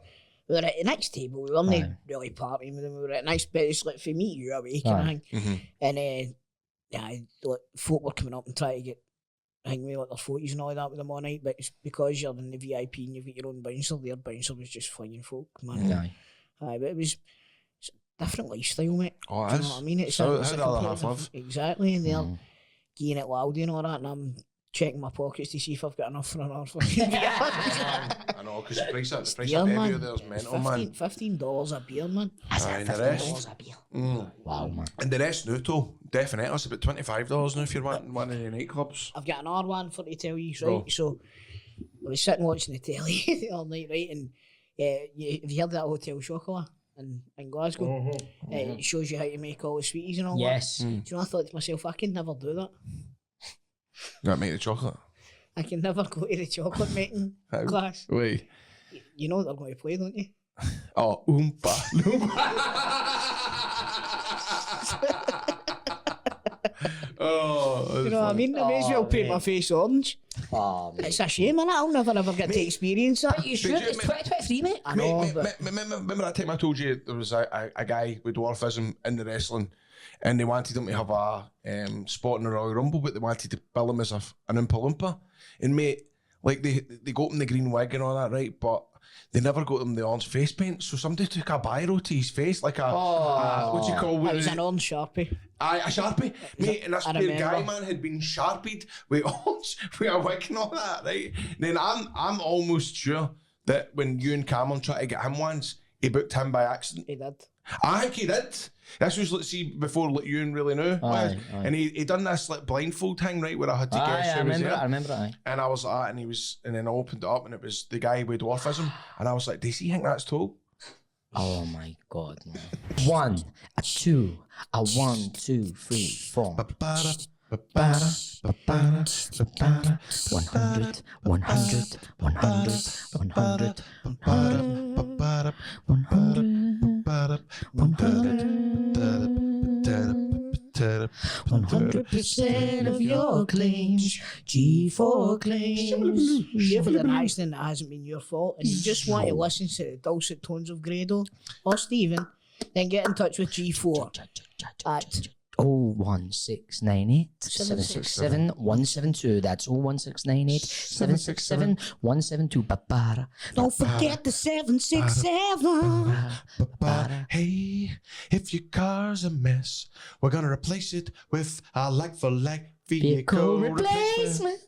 at the next table, we weren't really partying with them, we were at the next bit, it's like for me, you away kind of thing. And like, folk were coming up and trying to get hang me like their photos and all that with them all night, but it's because you're in the VIP and you've got your own bouncer, their bouncer was just flinging folk, man. Aye, but it's a different lifestyle, mate. Oh, it Do you is. know what I mean? It's How it's the other complete half live? exactly, and they're getting it loud and all that, and I'm checking my pockets to see if I've got enough for another fucking beer. I know, because the price of Beer, beer man. there's mental, man. $15 a beer, man. Aye, and the rest. Wow, man. And the rest now, too. Definitely. It's about $25 now if you're wanting one of the nightclubs. I've got an R1 for to tell you, right? Go. So I was sitting watching the telly the other night, right? And have you heard that Hotel Chocolat in Glasgow? It shows you how to make all the sweeties and all Yes. that. Do you know, I thought to myself, I can never do that. You want to make the chocolate? I can never go to the chocolate making How? class. Wait. You know what they're going to play, don't you? Oh, Oompa Loompa. Oh, You know what I mean? I may as well paint my face orange. Oh, mate. It's a shame, innit? I'll never ever get to experience that. You should. It's 2023, mate. I know, Mate, but remember that time I told you there was a guy with dwarfism in the wrestling and they wanted him to have a spot in the Royal Rumble, but they wanted to bill him as an Oompa Loompa. And mate, like they got him the green wig and all that, right? But they never got him the orange face paint. So somebody took a biro to his face, like a what do you call it it? was an orange Sharpie. Aye, a Sharpie. Mate, and this I poor guy, remember. man, had been Sharpied with orange, with a wig and all that, right? And then I'm almost sure that when you and Cameron tried to get him once, he booked him by accident. He did. I think he did. This was, let's see, before like, you really knew. Aye. And he done this like blindfold thing, right, where I had to guess I who was remember it. there. I remember it. Aye. And I was like, and then I opened it up and it was the guy with dwarfism. And I was like, does he think that's tall? Oh my God, man. 1, a 2, a 1, 2, 3, 4. 100, 100, 100, 100, 100% of your claims, G4 claims. If you ever done an accident that hasn't been your fault and you just want to listen to the dulcet tones of Grado or Stephen, then get in touch with G4 at 01698 767 172. That's 01698 767 172. Don't forget the 767. Hey, if your car's a mess, we're gonna replace it with a like-for-like vehicle replacement.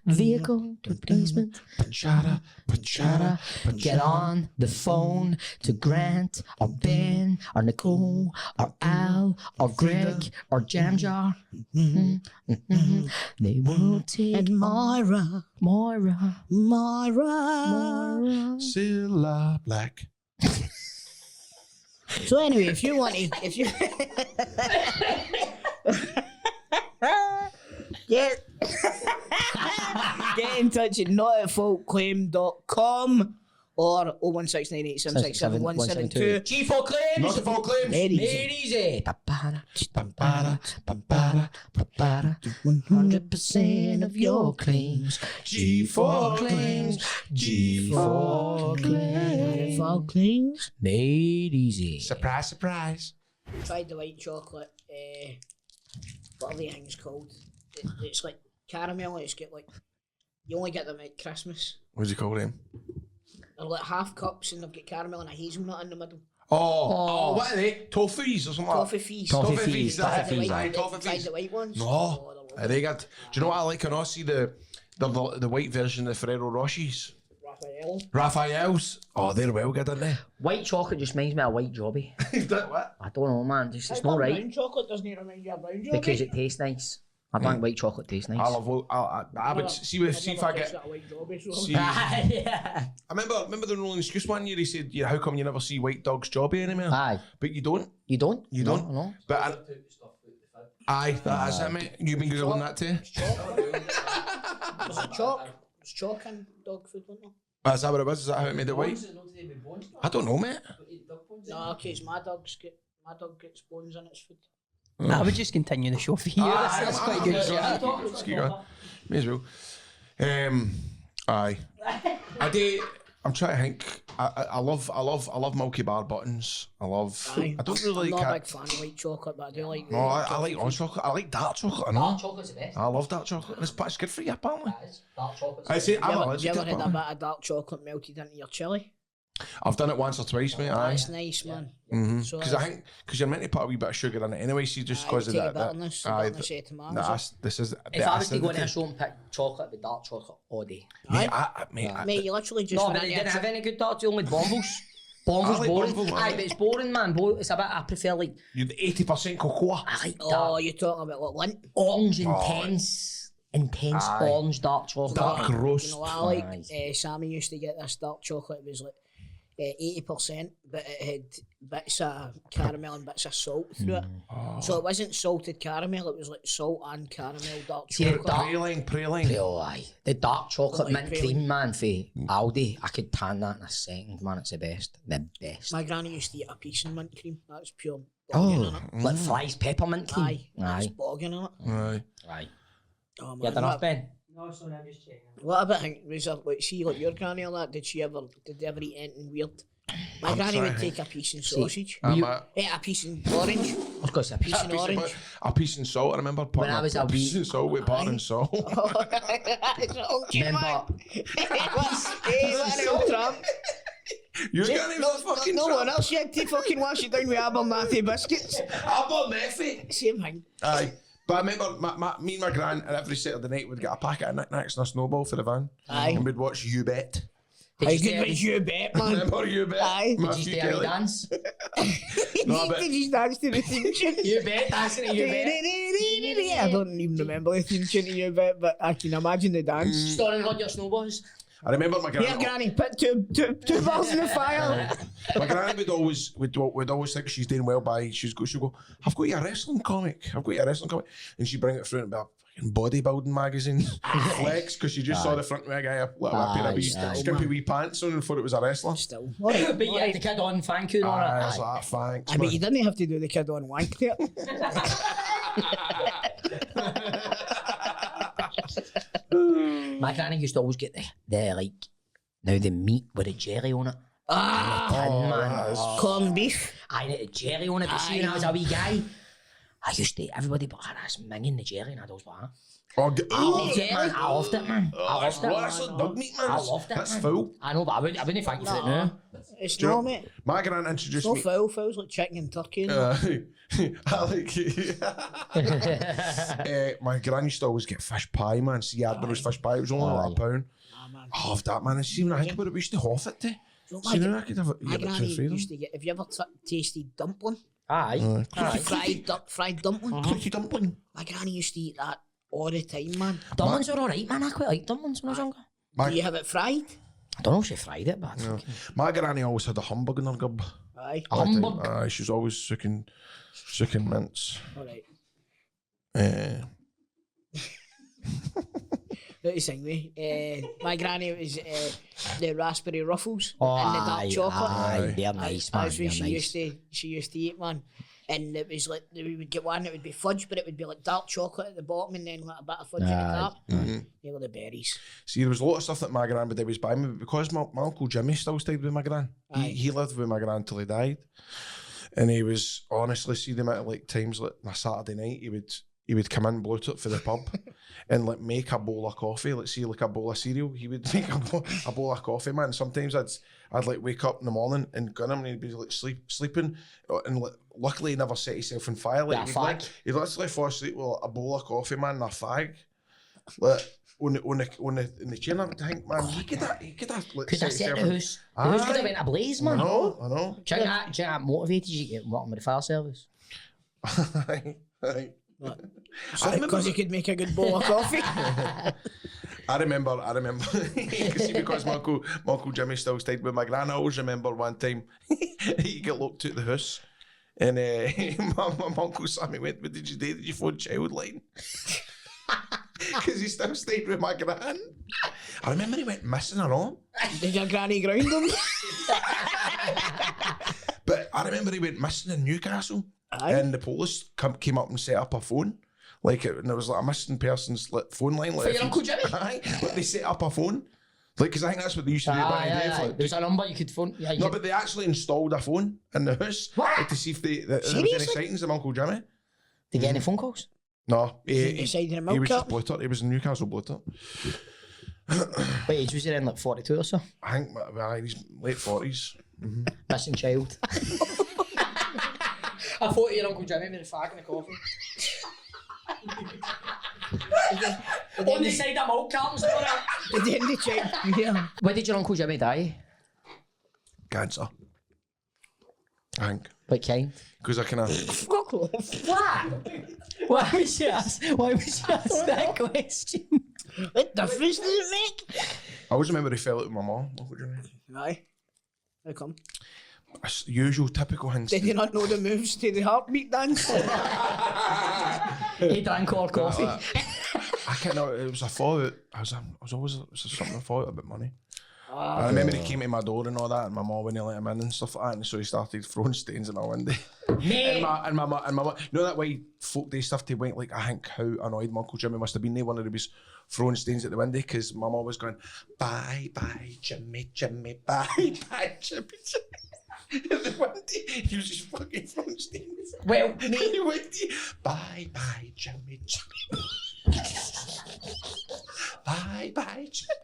Vehicle replacement. Pachada, pachada, Get on the phone to Grant or Ben or Nicole or Al or Greg or Jam Jar. They will take And Moira. Cilla Black. So anyway, if you want to, get in touch at notatfaultclaim.com or 01698767172. G4 claims. Not the fault claims. Made Made easy. easy. 100% of your claims. G4 claims. G4 claims. Fall cleans. Made easy. Surprise, surprise. Tried the white chocolate. What are the things called? It's like caramel. It's got like, you only get them at Christmas. What do you call them? They're like half cups and they've got caramel and a hazelnut in the middle. Oh, what are they? Toffees or something like Toffee feast. Toffees, Tried that's the it. white- Aye, tried toffees. the white ones. No, Oh, they're are they good? Do you know what I like? Can I see the white version of Ferrero Rochers? Raphael. Raphael's. Oh, they're well good, aren't they? White chocolate just reminds me of white jobby. Is that what? I don't know, man. It's How not come right. Brown chocolate doesn't it remind you of brown chocolate? Because it tastes nice. I think white chocolate tastes nice. I love. I would see if I get. See, I Yeah. remember the Rolling Excuse one year. He said, "Yeah, how come you never see White Dog's Jobby anymore?" Aye. But you don't. You don't? You don't. No. But aye, that is it, mate. You've been googling that too. Was it chalk? Was chalk in dog food, wasn't Is that what it was? Is that how it made it white? I don't know, mate. it? No, okay, it's my dog gets bones in its food. I would just continue the show for you. That's quite good shit. Let's keep going. May as well. Aye. I do. I'm trying to think. I love Milky Bar buttons. I don't really I'm like. not a big fan of white chocolate, but I do like. No, I like orange chocolate. I like dark chocolate. I know. Dark chocolate's the best. I love dark chocolate. It's good for you, apparently. Dark chocolate's I say I'm You allergic ever to it. had a apparently. bit of dark chocolate melted into your chilli? I've done it once or twice, mate. Aye. That's nice, man. So Because I think you're meant to put a wee bit of sugar in it anyway, so just because of take that. bitterness, the Aye, bitterness of tomatoes. nah, this is. If I was to go into a show and pick chocolate, it'd be dark chocolate all day. mate, Mate, you literally just No, went but they into didn't have any good dark, they only had Bombos. Bombers like boring. Bombers, Aye, but it's boring, man. It's a bit, I prefer like, You're the 80% cocoa. I like Oh, dark, you're talking about what, Lint? orange, intense Aye. orange dark chocolate. Dark You roast. know what I like? Aye. Sammy used to get this dark chocolate. It was like 80%, but it had bits of caramel and bits of salt through it. So it wasn't salted caramel, it was like salt and caramel dark See, the chocolate. dark- Praline. Oh, aye. The dark chocolate Like mint praline. cream, man, for Aldi. I could tan that in a second, man. It's the best. The best. My granny used to eat a piece in mint cream. That's pure Oh, bogging in it. like Fry's peppermint cream. Aye, that's Aye. bogging in it. Aye. Aye. Oh, You man, had enough, what, Ben? No, sorry, I'm just checking. what about, was there, like, see, like your granny or that, did they ever eat anything weird? My granny would take a piece in sausage, ate a piece in orange, Of course, a piece. piece in orange. A piece in salt. I remember putting I was a piece wee- in salt with butter and salt. Remember, You're getting a fucking no one trap. else had to fucking wash it down with Abernathy biscuits. Abernathy. Same thing. Aye. But I remember me and my gran every Saturday night would get a packet of knickknacks and a snowball for the van. Aye. And we'd watch You Bet. did I you could stay- bet you bet, man. Remember You Bet? Aye. did you Matthew stay out Kelly. dance? No, but- Did you dance to the theme tune? You bet, dancing to You bet. I don't even remember the theme tune to You Bet, but I can imagine the dance. Storing on your snowballs. I remember my gran. Here, Granny, put two balls in the fire. My granny would always think she's doing well by she'd go, I've got you a wrestling comic. And she'd bring it through and be a fucking bodybuilding magazine. Flex, because she just saw the front of a guy a little pair of wee skimpy wee pants on and thought it was a wrestler. Still. But you had the kid on, thank you, on I it. was like, thanks, I mean, man. you didn't have to do the kid on wank there. My granny used to always get the meat with the jelly on it. Corned beef. I had the jelly on it, but see, when I was a wee guy, I used to, everybody, but that's minging the jelly, and I was like, I loved it, man. I loved it, man. That's like dog meat, man. I loved it, That's man. full. I know, but I wouldn't thank you for it now. It's Do you no, know- mate. My gran introduced No me. foul. Foul's like chicken and turkey. And I like it. My gran used to always get fish pie, man. See, Admiral's fish pie. It was only like £1. man. I love that, man. And see, when I think about it, we used to half it, So See, now I could have my it, two granny or three of them. used to get. Have you ever tasted dumpling? Aye. Fried dumpling. Cookie dumpling. My granny used to eat that all the time, man. Dumplings are alright, man. I quite like dumplings when I was younger. Do you have it fried? I don't know if she fried it, but My granny always had a humbug in her gob. Aye. a humbug. Aye, she was always sucking mints. All right. What you saying, me? My granny was the raspberry ruffles and the dark chocolate. Aye, they're nice, man. That's what They're nice. she used to eat, man. And it was like we would get one that would be fudge, but it would be like dark chocolate at the bottom, and then like a bit of fudge at the top. They were the berries. See, there was a lot of stuff that my gran would always buy me, but because my uncle Jimmy still stayed with my gran. He lived with my gran till he died. And he was, honestly, see the amount of like times like on a Saturday night, he would come in Bluetooth for the pub and like make a bowl of coffee. Let's see, like a bowl of cereal. He would make a bowl of coffee, man. Sometimes I'd like wake up in the morning and gun him and he'd be like sleeping. And like, luckily he never set himself on fire. Like, he'd literally fall asleep with a bowl of coffee, man, and a fag. Like, on the chair, and I would think, man, he could have like, Could have set the house. The house could have went ablaze, man. I know. Do you think that motivated you to get working with the fire service? Aye. Because you could make a good bowl of coffee. I remember, because my uncle Jimmy still stayed with my gran. I always remember one time he got locked out the house, and my uncle Sammy went, "What did you do? Did you phone Childline?" Because he still stayed with my gran. I remember he went missing her on. Did your granny ground him? But I remember he went missing in Newcastle. Aye. And the police came up and set up a phone. And there was like a missing person's phone line. Like, For your Uncle Jimmy? Aye. But they set up a phone. Like, because I think that's what they used to do back in the day. Like, There's a number you could phone. Yeah, no, but they actually installed a phone in the house like, to see if there was any Seriously? sightings of Uncle Jimmy. to get any phone calls. No, Inside in a he milk was just carton? Bluetooth. He was in Newcastle Bluetooth. What age was he then? Like 42 or so? I think he's late 40s. Missing child. I thought your Uncle Jimmy with a fag and a coffee. On the side of milk cartons and all that. Did they check? Yeah. When did your Uncle Jimmy die? Cancer. I think. What kind? Because I kind of... Fuck off. What? Why would you ask that question? What difference does it make? I always remember he fell out with my mum. What do you mean? Aye. How come? Usual, typical hints. Did you not know the moves to the heartbeat dance? He drank all coffee. I can't know. It was a fallout. I was always something I thought about money. I remember he came to my door and all that, and my mum wouldn't let him in and stuff like that, and so he started throwing stains at my window. Mate. and my mum, you know that way folk day stuff. They went like, I think how annoyed my Uncle Jimmy must have been there when he was throwing stains at the window because my mum was going, bye bye Jimmy, Jimmy, bye bye Jimmy, Jimmy. At the window, he was just fucking throwing stains. Well, He went, bye bye Jimmy, Jimmy. Bye bye Jimmy.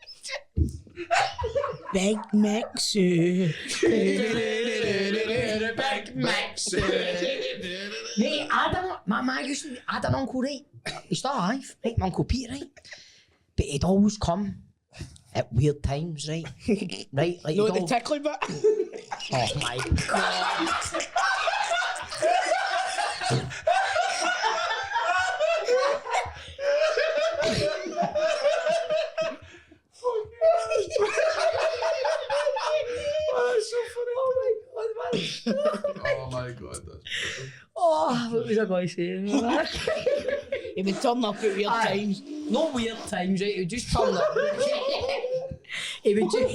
Big Mac soup. Big Mac soup. Mate, I had an uncle, right? He's still alive, right? My Uncle Pete, right? But he'd always come at weird times, right? Right? Like No, he'd the al- tickly bit. Oh my God. Oh my God, that's Oh, what was I going to say? He would turn up at weird Aye. times. No weird times, right? He would just turn up. He would just...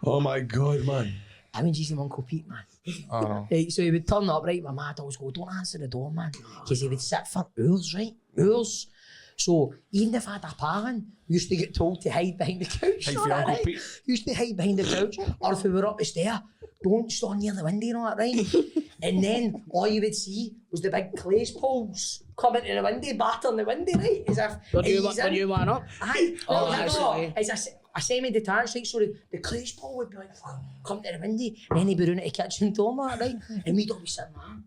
Oh my God, man. I mean, geez, my Uncle Pete, man. I know. Right, so he would turn up, right? My mad always go, don't answer the door, man. Because he would sit for hours, right? Hours. So even if I had a pan, we used to get told to hide behind the couch. Hide all for that, Uncle right? Pete. Used to hide behind the couch. Or if we were up the stair, don't stand near the window and all that, right? And then all you would see was the big clays poles coming to the window, battering the window, right? As if When you went up. Aye. Oh, No, that's no, okay. it's a semi-detached, right? So the clays pole would be like, come to the window, and then he'd be running to the kitchen door, man, right? And we'd all be sitting there.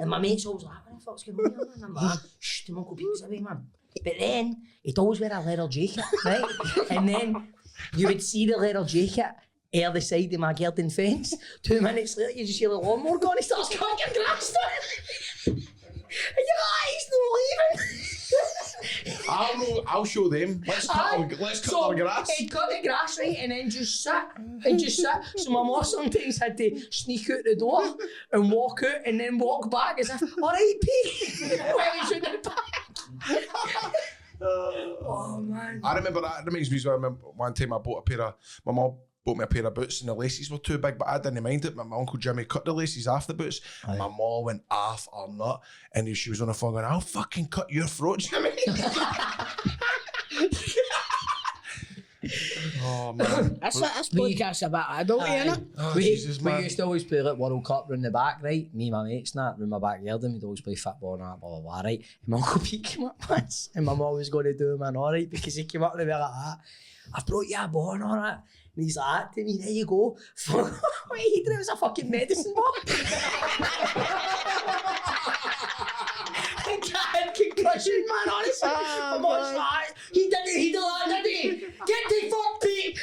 And my mates always like, what the fuck's going on here, man? I'm like, shh, the Uncle Pete's away, man. But then, he'd always wear a leather jacket, right? And then, you would see the leather jacket air the side of my garden fence. 2 minutes later, you just hear the lawnmower going, he starts cutting grass down. And you're like, he's not leaving. I'll show them. Let's cut our grass. He'd cut the grass, right, and then just sit. So my mum sometimes had to sneak out the door and walk out and then walk back as if, all right, Pete. While he's in the back. Oh, man. I remember that. That makes me. I remember one time I bought my mum bought me a pair of boots and the laces were too big, but I didn't mind it. My Uncle Jimmy cut the laces off the boots, and my mum went off or not, and she was on the phone going, "I'll fucking cut your throat, Jimmy." Oh man, That's podcast about adult, innit? oh, We Jesus, man. used to always play like World Cup round the back, right? Me and my mates and that, round my backyard, and we'd always play football and that, blah, blah, blah, right? And my Uncle Pete came up once, and my mum was going to do him an alright because he came up to me like that. I brought you a ball and all that. And he's like to me, there you go. Wait, he thought it was a fucking medicine ball. God, concussion, man, honestly. My mum's like, he did that, did he? Get the fuck, Pete.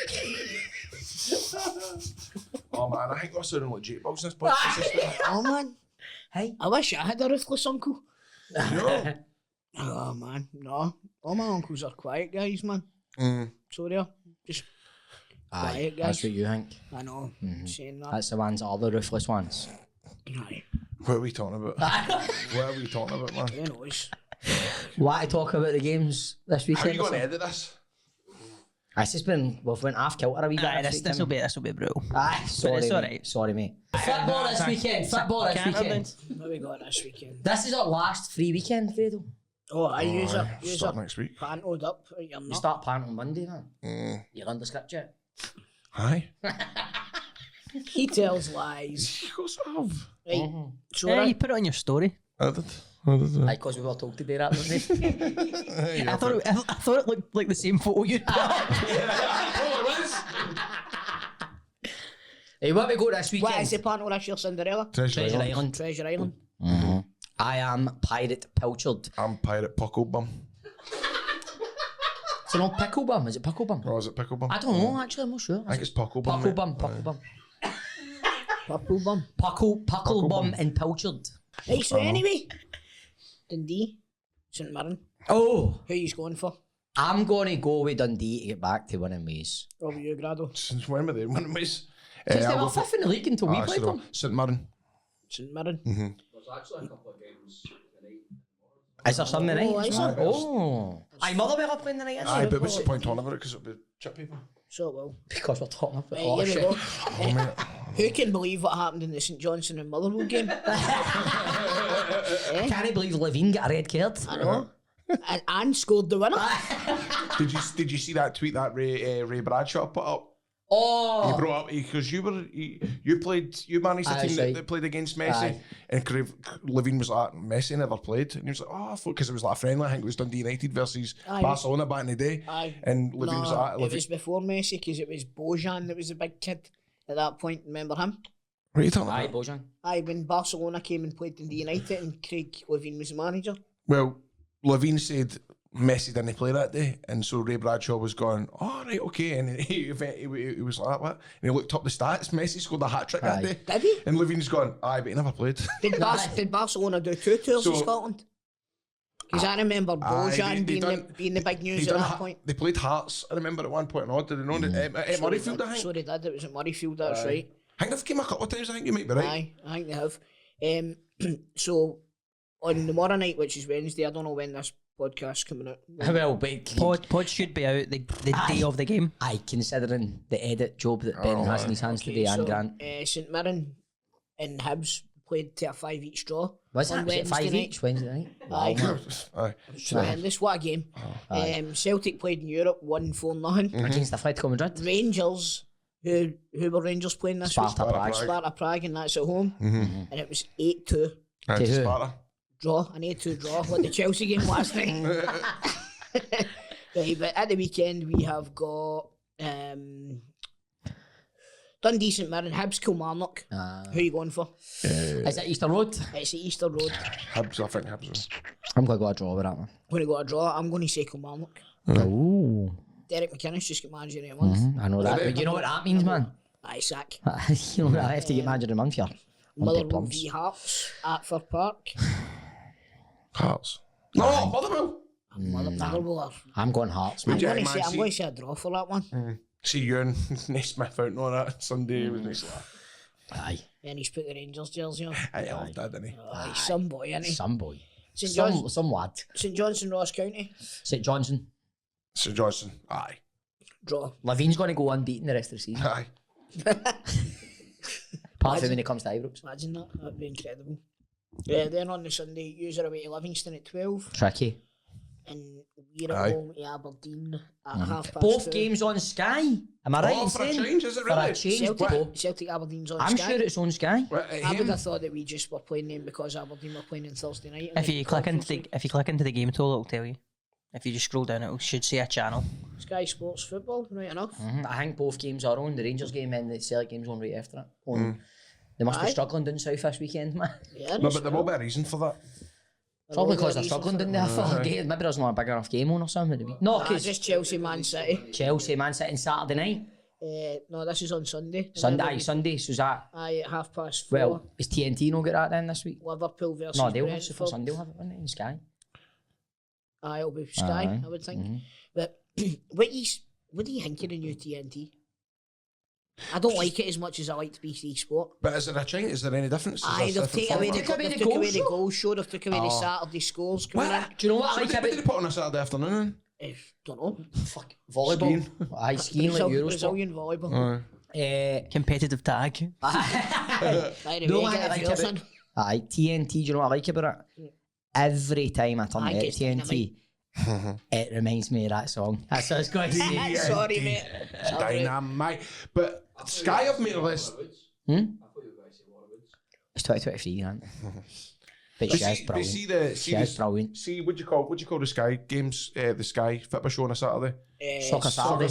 Oh man, I think we're sounding like jukebox in this podcast. Oh, man. Hey. I wish I had a ruthless uncle. No. Oh, man. No. All my uncles are quiet guys, man. So they're just quiet guys. That's what you think. I know. Saying that. That's the ones that are the ruthless ones. Aye. What are we talking about? What are we talking about, man? Who knows? Want to talk about the games this How are weekend? you going to edit this? It's just been, we've went half kilter a wee bit. Aye, this will be brutal. Aye, sorry, it's mate. alright. Sorry, mate. Football this weekend. Football this weekend. What we got this weekend? This is our last free weekend, Fredo. Oh, I use Start up next week. pantoed up. You're You not. start planning on Monday, man. You learn the script yet? Hi. He tells lies. Of course I have. Right. So Yeah, you right. put it on your story. I did. Aye, because we were told to do that, wasn't we? I thought it looked like the same photo you put up. Hey, what we got this weekend? What is the panto this year, Cinderella? Treasure Treasure Island. Island. Treasure Island. I am Pirate Pilchard. I'm Pirate Puckle Bum. Is it not Pickle Bum? Is it Pickle Bum? Or is it Pickle Bum? I don't know, actually, I'm not sure. I think it's Puckle Bum. Puckle mate. Bum, Puckle Bum. Purple bum. Puckle bum and pilchard. Right, so anyway, Dundee, St Mirren. Oh, Who are you going for? I'm going to go with Dundee to get back to winning ways. What about you, Grado? Since when were they winning ways? Because they I'll were go for- fifth in the league until we Ah, played so them. St Mirren. St Mirren. There's actually a couple of games tonight. Is there Sunday night? Oh, as is well? there? Oh. Aye, Motherwell are playing the night, isn't Aye, it? but what's the point talking about it? Because it'll be chip people. So well. Because we're talking about Right, all here we shit. go. Oh, mate. Who can believe what happened in the St Johnson and Motherwell game? I can't believe Levine got a red card. I know. And scored the winner. Did you see that tweet that Ray Bradshaw put up? He Oh, brought up because you managed the Aye, team right. that played against Messi, Aye. and Levine was like, Messi never played, and he was like, oh, because it was like a friendly. I think it was Dundee United versus Aye. Barcelona back in the day, Aye. and Levine was like, it was before Messi because it was Bojan that was the big kid at that point. Remember him? what are you talking aye, about? Bojan. Aye, when Barcelona came and played Dundee United and Craig Levine was the manager. Well, Levine said Messi didn't play that day, and so Ray Bradshaw was going, oh, right, okay, and he was like, what? And he looked up the stats. Messi scored a hat trick that Aye. day, Did he? and Levine's gone, aye, but he never played. Did Barcelona do 2 tours in So- Scotland? Because I remember Bojan they being the big news He at done that point. They played Hearts, I remember at one point, and all, did they know at Murrayfield, I think. So they did. It was at Murrayfield, that's right. I think they've came a couple of times, I think you might be right. Aye, I think they have. So on tomorrow night, which is Wednesday, I don't know when this podcast's coming out. Well, but Pod should be out the day of the game. aye, considering the edit job that Ben has in his hands today, and Grant. St Mirren and Hibs played to a 5-each draw. Was on that? Was it 5 Wednesday night. each Wednesday night? Aye. Aye. Tremendous, what a game. Celtic played in Europe, won 4-0. Against Atletico Madrid. Rangers, who were Rangers playing this Sparta week? Prague. Sparta Prague, and that's at home. And it was 8-2 Aye, To who? Sparta. draw, an 8-2 draw, like the Chelsea game last night. Right, but at the weekend we have got Dundee, St Mirren, Hibs, Kilmarnock. Who are you going for? Is it Easter Road? It's the Easter Road. Hibs, I think Hibs. I'm going to go a draw with that one. I'm going to go a draw. I'm going to say Kilmarnock. Oh. Derek McInnes just got manager in a month. I know that. But you know what that means, man? Aye, sack. You know, I have to get manager of the month here. Motherwell v Hearts at Fir Park. Hearts. No, Motherwell. Motherwell are. I'm going Hearts, I'm man. Yeah, going man, to see- say a draw for that one. See you and Naismith out and all that Sunday. It was nice. Aye. And he's put the Rangers jersey on. I helped that, didn't he? Aye, some boy, innit? Some boy. St John's, Some lad. St Johnson, Ross County. St Johnson. St Johnson. Aye. Draw. Levine's going to go unbeaten the rest of the season. Aye. Apart from when it comes to Ibrox. Imagine that. That'd be incredible. Yeah, then on the Sunday, user away to Livingston at 12. Tricky. And we're Aye. at home to Aberdeen at 2:30. Both games on Sky. Am I right Oh, in for a saying? change, is it For a really? change, Celtic, both. Celtic Aberdeen's on I'm Sky. sure it's on Sky. Well, I would have thought that we just were playing them because Aberdeen were playing on Thursday night. If you click into the game tool, it'll tell you. If you just scroll down, it should say a channel. Sky Sports Football, right enough. I think both games are on. The Rangers game and the Celtic game's on right after it. They must be Aye. struggling down south this weekend, man. Yeah, No, but there will be a reason for that. Probably because they're struggling down there for a game. Maybe there's not a big enough game on or something. No, because just Chelsea, Man City. Chelsea, Man City, Saturday night. No, this is on Sunday. Sunday. So is that? Aye, at 4:30. Well, is TNT not get that then this week? Liverpool versus No, they'll have it for Brentford. Sunday. They'll have it on in Sky. Aye, it'll be Sky, Aye. I would think. But what do you think of the new TNT? I don't like it as much as I liked BT Sport. But is there a change? Is there any difference? Is Aye, there they've different taken away format? the Took away the goal goal show. They've took away the Saturday scores coming in. Do you know what So I like what did they about put on a Saturday afternoon? Don't know. fuck volleyball? Aye, skiing like Eurosport. Brazilian volleyball. Competitive tag. Aye, the No, way I get like the it. feels in. Aye, TNT. Do you know what I like about it? Every time I turn Aye, to gets TNT, it reminds me of that song. That's what I was going to say. Sorry, mate. Dynamite. But Sky have made a list. It's 2023, man. But But she is see, brilliant. She is brilliant. See, what do you call the Sky games? The Sky football show on a Saturday. Soccer Saturday.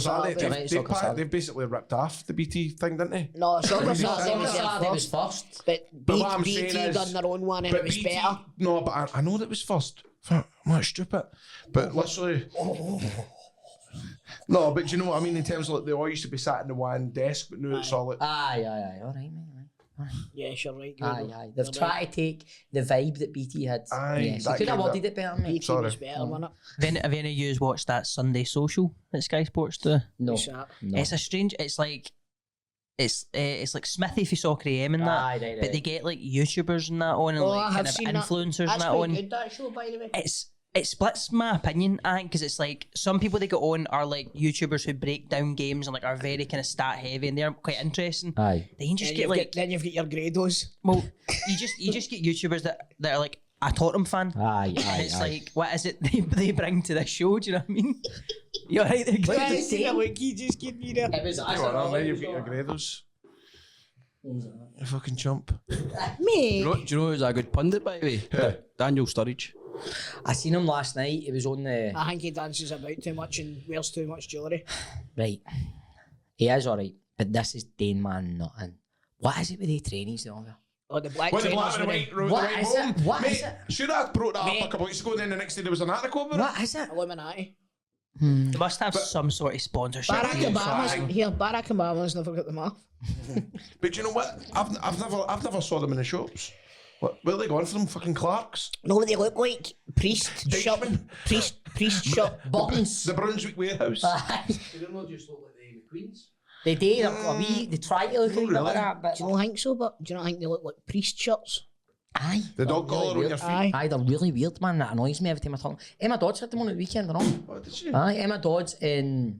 Soccer Saturday. They've basically ripped off the BT thing, didn't they? No, Soccer Saturday was Saturday their was first. first. But what I'm BT saying is- done their own one and it But was BT, better. no, but I know that was first. Fuck, I'm not stupid. But literally. No, but do you know what I mean in terms of like they all used to be sat in the one desk, but now it's all like Aye. All right, mate. Yes, you're right. Aye. They've tried to take the vibe that BT had. Aye, Yes, that you could have kind of- worded it better, mate. BT was better, wasn't it? Have any of you watched that Sunday Social that Sky Sports do? No. What's that? No. It's a strange. It's like Smithy for Soccer AM and that, Aye, right, but right. they get like YouTubers and that on and Oh, like I kind have of seen that. influencers That's and that quite on. good, that show, by the way. It splits my opinion, I think, because it's like some people they get on are like YouTubers who break down games and like are very kind of stat heavy and they're quite interesting. Aye. Then you just Then get you've like got- then you've got your grados. well, you just get YouTubers that are like a Tottenham fan. Aye, And it's like, what is it they bring to this show? Do you know what I mean? You're right there. What Greg. did you say? Look, you just give me that. It was Hang on, now you've got your Grados. You fucking chump. Me. Do you know who's a good pundit, by the way? Daniel Sturridge. I seen him last night. He was on the... I think he dances about too much and wears too much jewellery. Right. He is alright, but this is Dane Man nothing. What is it with the trainees and all that? Oh, the black What the trainers black and the with white, What the white is it? bone? What Mate, is it? should I have brought that up Mate. a couple of weeks ago and then the next day there was an article about it? What is it? the Illuminati. They must have some sort of sponsorship. Barack deal. Barack Obama's never got the math. But you know what? I've never saw them in the shops. Where are they going for them? Fucking Clarks? No, what they look like? Priest shop. Priest shop. Buttons. The Brunswick Warehouse. They don't just look like the McQueens. They do. They try to look a wee bit like that, but... Do you not think so? But do you not think they look like priest shirts? Aye. The dog They're really collar on weird. your feet. Aye. Aye, they're really weird, man. That annoys me every time I talk. Emma Dodds had them on at the weekend, I know. What did she? Aye, Emma Dodds and...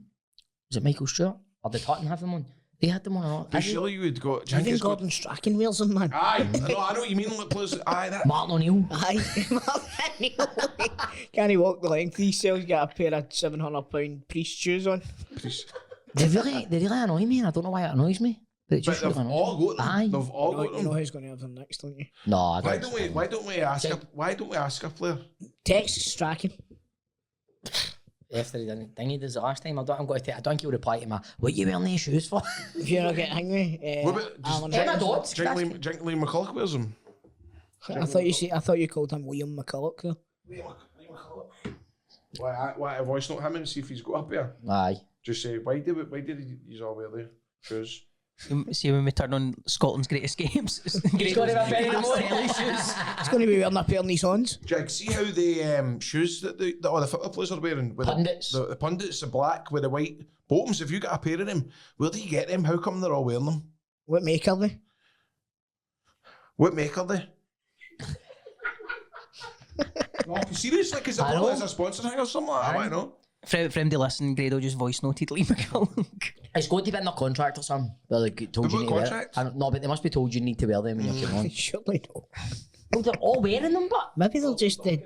Was it Michael Stewart? Or did Tottenham have them on? They had them on or not? But surely you would go... Do you think Even it's got... Gordon Strachan wears them, man. Aye, I know what you mean. Like, players, aye, that... Martin O'Neill. Aye. Can he walk the length? He sells got a pair of £700 priest shoes on. They really annoy me, and I don't know why it annoys me. But it But just they've really annoys all me. got them. Aye. They've all got You know them. who's going to have them next, don't you? No, I Why don't. don't we ask a player? Text Strachan. After he didn't think he did it last time, I don't think he'll reply to my, what you wearing these shoes for? If you're not getting angry, What about Alan Emma Roberts. Dodds. Jinkley McCulloch wears them? I thought you called him William McCulloch though. Why a voice note him and see if he's got up here? Aye. Just say, why did you all wear the shoes? See when we turn on Scotland's greatest games. He's got to have a pair of He's going to be wearing a pair of Nissans. Jake, see how the shoes that the football players are wearing? With Pundits. The pundits, the black with the white bottoms. If you get a pair of them, where do you get them? How come they're all wearing them? What make are they? What make are they? No, seriously, because I they're know. as a sponsor thing or something like that, I don't know. Friendly listen, Grado just voice noted Lee McCulloch. It's got to be in their contract or something. Well, they told They've you got need to wear it. contracts? I don't- No, but they must be told you need to wear them when you're on. Surely no. Well, they're all wearing them, but... Maybe they'll just Eh?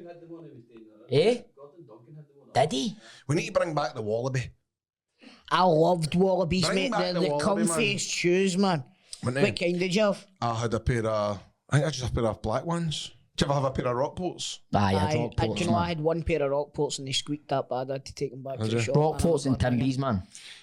Did he? We need to bring back the Wallaby. I loved Wallabies, Bring mate. back The the Wallaby, comfiest man. shoes, man. Wouldn't What kind did you have? I had a pair of... I think I just had a pair of black ones. Did you ever have a pair of Rockports? Aye, I Aye, dropped do ports, you know, I man. had one pair of Rockports and they squeaked that bad. I had to take them back to the you? shop. Rockports and I never got them Timbies, man.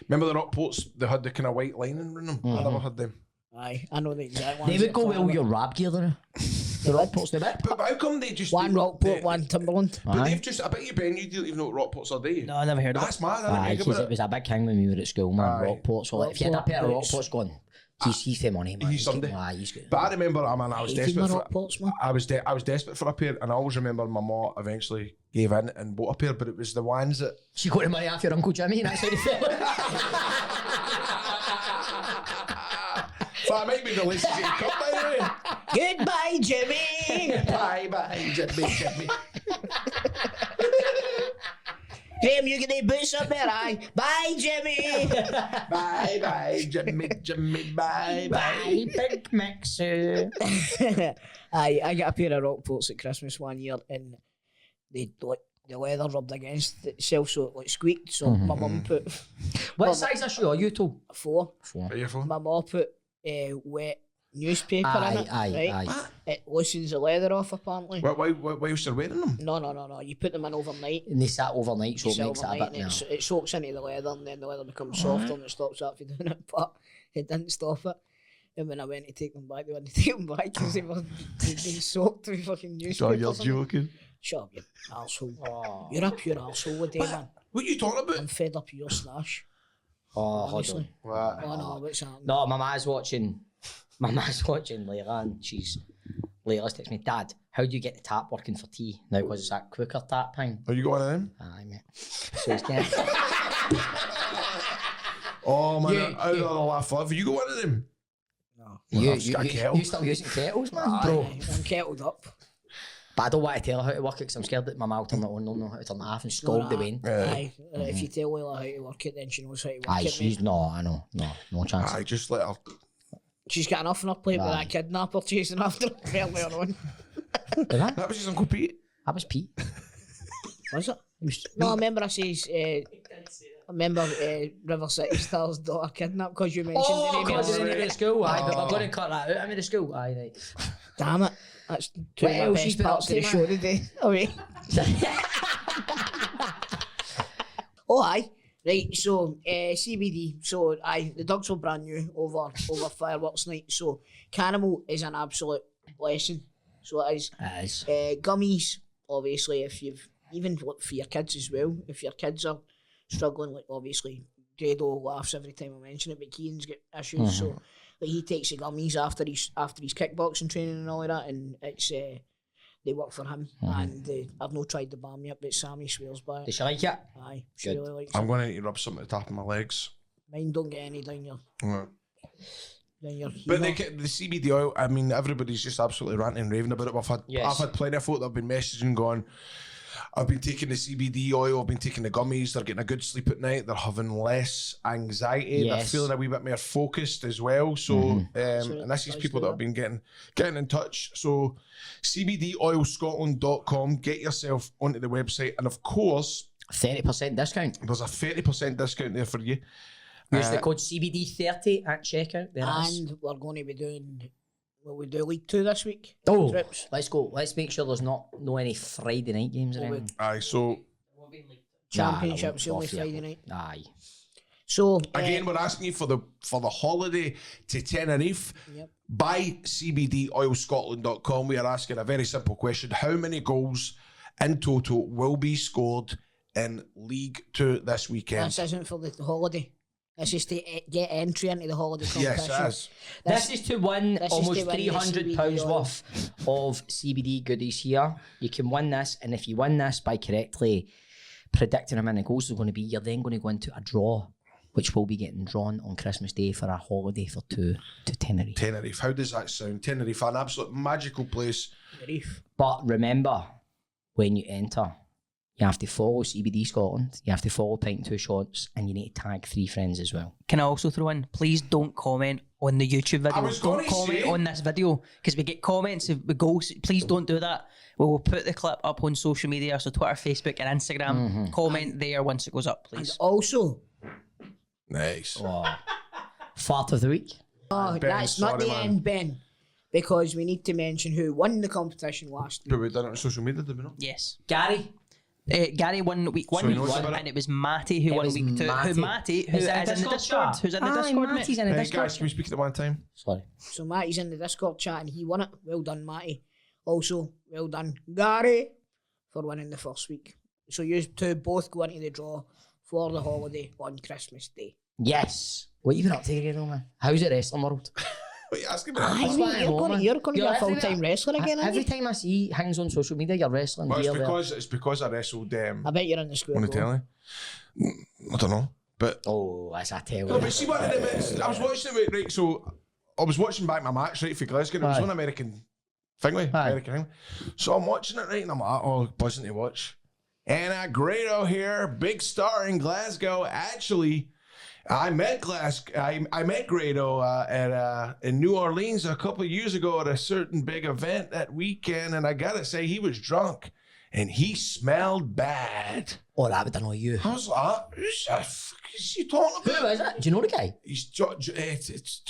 Remember the Rockports? They had the kind of white lining in them. I never had them. again. Aye, I know the exact ones. They would that go come well out. with your rap gear, though. The Rockports, they would. But how come they just... One they- Rockport, they- one Timberland. But Aye. they've just... I bet you, Ben, you don't even know what Rockports are, do you? No, I never heard of it. That's mad, I Aye, didn't because think it was a big thing when we were at school, man. Aye. Rockports. So, like, if you had a pair of Rockport Rockports going, he's for money, man. He's somebody. Aye, he's good. But I remember, I was Hated my desperate for... Rockports, man. I was desperate for a pair, and I always remember my mum eventually gave in and bought a pair, but it was the ones that... She got the money off your Uncle Jimmy, and that's how they felt. So that might be the least you can cut, by the way. Goodbye, Jimmy. Bye, Jimmy. Graham, you get the boots up there, aye. Bye, Jimmy. Bye, Jimmy, bye. Bye, Big Mixer. Aye, I got a pair of Rockports at Christmas one year and they like the leather rubbed against itself so it like squeaked. So my mum put What size of shoe are you to? 4. Are you phone? My mum put wet newspaper in it. Aye, right? aye. It loosens the leather off apparently. Why you still wearing them? No. You put them in overnight. And they sat overnight, so You it sit makes it a overnight bit and now. it soaks into the leather and then the leather becomes softer and it stops that for doing it. But it didn't stop it. And when I went to take them back, they wouldn't take them back because they'd been soaked with fucking newspapers. you're in it. joking. Shut up, you arsehole. You're a pure arsehole with day, man. What are you talking I'm about? fed up with your snash. Oh, hold on. Honestly. What? Oh no, what's happening? No, my ma's watching My man's watching Layla and Layla's texting me, Dad, how do you get the tap working for tea? Now, because it's that quicker tap thing. Are you got one of them? Aye, mate. So it's getting... Oh man, I don't laugh. Have you got one of them? No. You kettle. still using kettles, man, bro. I'm kettled up. But I don't want to tell her how to work it because I'm scared that my mum will turn it on, don't know how to turn it off and scold the Wayne. Aye. If you tell Layla how to work it, then she knows how to work Aye, it. she's... Mate. No, I know. No chance. I just let her. She's got enough on her plate with that kidnapper chasing after her earlier on. That was his Uncle Pete. That was Pete. Was it? No, I remember I says... I remember River City Stars' daughter kidnapped because you mentioned the name of the name it. of the school. Aye, but we're going to cut that out. I'm in the school. Aye, right. Damn it. That's two What of the else she's best been parts up of the to, show today. Oh, right. Oh, aye. Right, so CBD. So, aye, the dogs were brand new over fireworks night. So, Cannibal is an absolute blessing. So, it is. It is. Gummies, obviously, if you've, even for your kids as well, if your kids are struggling, like obviously, Grado laughs every time I mention it, but Keane's got issues, so like, he takes the gummies after his kickboxing training and all of that, and it's they work for him. And I've not tried the balm yet, but Sammy swears by it. Does she like it? Aye, she Good. really likes I'm it. going to need to rub some at the top of my legs. Mine don't get any down your But heel. the CBD oil, I mean, everybody's just absolutely ranting and raving about it. I've had plenty of folk that have been messaging going, I've been taking the CBD oil, I've been taking the gummies, they're getting a good sleep at night, they're having less anxiety, they're feeling a wee bit more focused as well. So, and this is people that have been getting in touch. So, CBDOilScotland.com, get yourself onto the website, and of course, 30% discount. there's a 30% discount there for you. Use the code CBD30 at checkout. There it is. And we're going to be doing, will we do League 2 this week? Oh, Trips. let's go. Let's make sure there's no any Friday night games or anything. Aye, so Championship's only Friday night. Aye. So, again, we're asking you for the holiday to Tenerife. Yep. By CBDOilScotland.com, we are asking a very simple question: how many goals in total will be scored in League 2 this weekend? this isn't for the holiday. This is to get entry into the holiday competition. Yes, it is. This is to win this is almost to win the £300 CBD oil. worth of CBD goodies here. You can win this, and if you win this by correctly predicting how many goals there's going to be, you're then going to go into a draw, which will be getting drawn on Christmas Day for a holiday for two to Tenerife. Tenerife, how does that sound? Tenerife, an absolute magical place. But remember, when you enter, you have to follow CBD Scotland, you have to follow Pint and 2 Shots, and you need to tag 3 friends as well. Can I also throw in, please don't comment on the YouTube video. Don't comment on this video, because we get comments of the goals. Please don't do that. We will put the clip up on social media, so Twitter, Facebook and Instagram. Comment there once it goes up, And please. also, Nice. Fart of the week. oh, Ben, that's not sorry, the man. end, Ben, because we need to mention who won the competition last week. But we've done it on social media, did we not? Yes. Gary. Gary won week So one, he knows about it? and it was Matty who It won was week 2. Matty. Who Matty, who Is is that in the Discord Discord. chat? Who's in the Aye, Discord, Matty's mate. in the Hey, Discord. guys, can we speak at the one time? Sorry. So Matty's in the Discord chat and he won it. Well done, Matty. Also, well done, Gary, for winning the first week. So you two both go into the draw for the holiday on Christmas Day. Yes. What you been up to, Grado, man? How's it wrestling world? What are you asking Aye, me? That's mate, what I you're know, going man. to be a You're full-time wrestler again, aren't Every you? time I see hangs on social media, you're wrestling. Well, here, there. it's because I wrestled I bet you're in the square. on the goal. telly. I don't know. But Oh, that's a tale. no, but see what I did, I was watching it, right, so I was watching back my match, right, for Glasgow, and it was Aye. on American thing, Aye. American thing. So I'm watching it, right, and I'm like, oh, buzzing to watch. And Grado here, big star in Glasgow. Actually, I met Grado in New Orleans a couple of years ago at a certain big event that weekend, and I gotta say, he was drunk, and he smelled bad. Oh, that would annoy you. I was like, who's the fuck is he talking Who about? is it? Do you know the guy? He's it's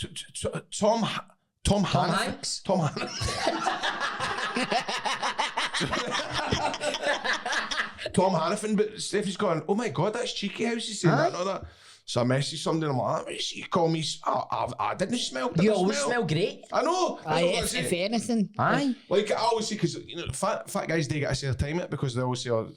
Tom Hannafin. Hanks? Tom Hannafin. Tom Hannafin, but Stephanie's going, oh my God, that's cheeky. How's he saying that and all that? So I messaged somebody and I'm like, what is he call me? I didn't smell. You always smell great. I know. That's Aye, what I if say. anything. Aye. Like I always say, because fat guys, they get a spare time it because they always say, oh,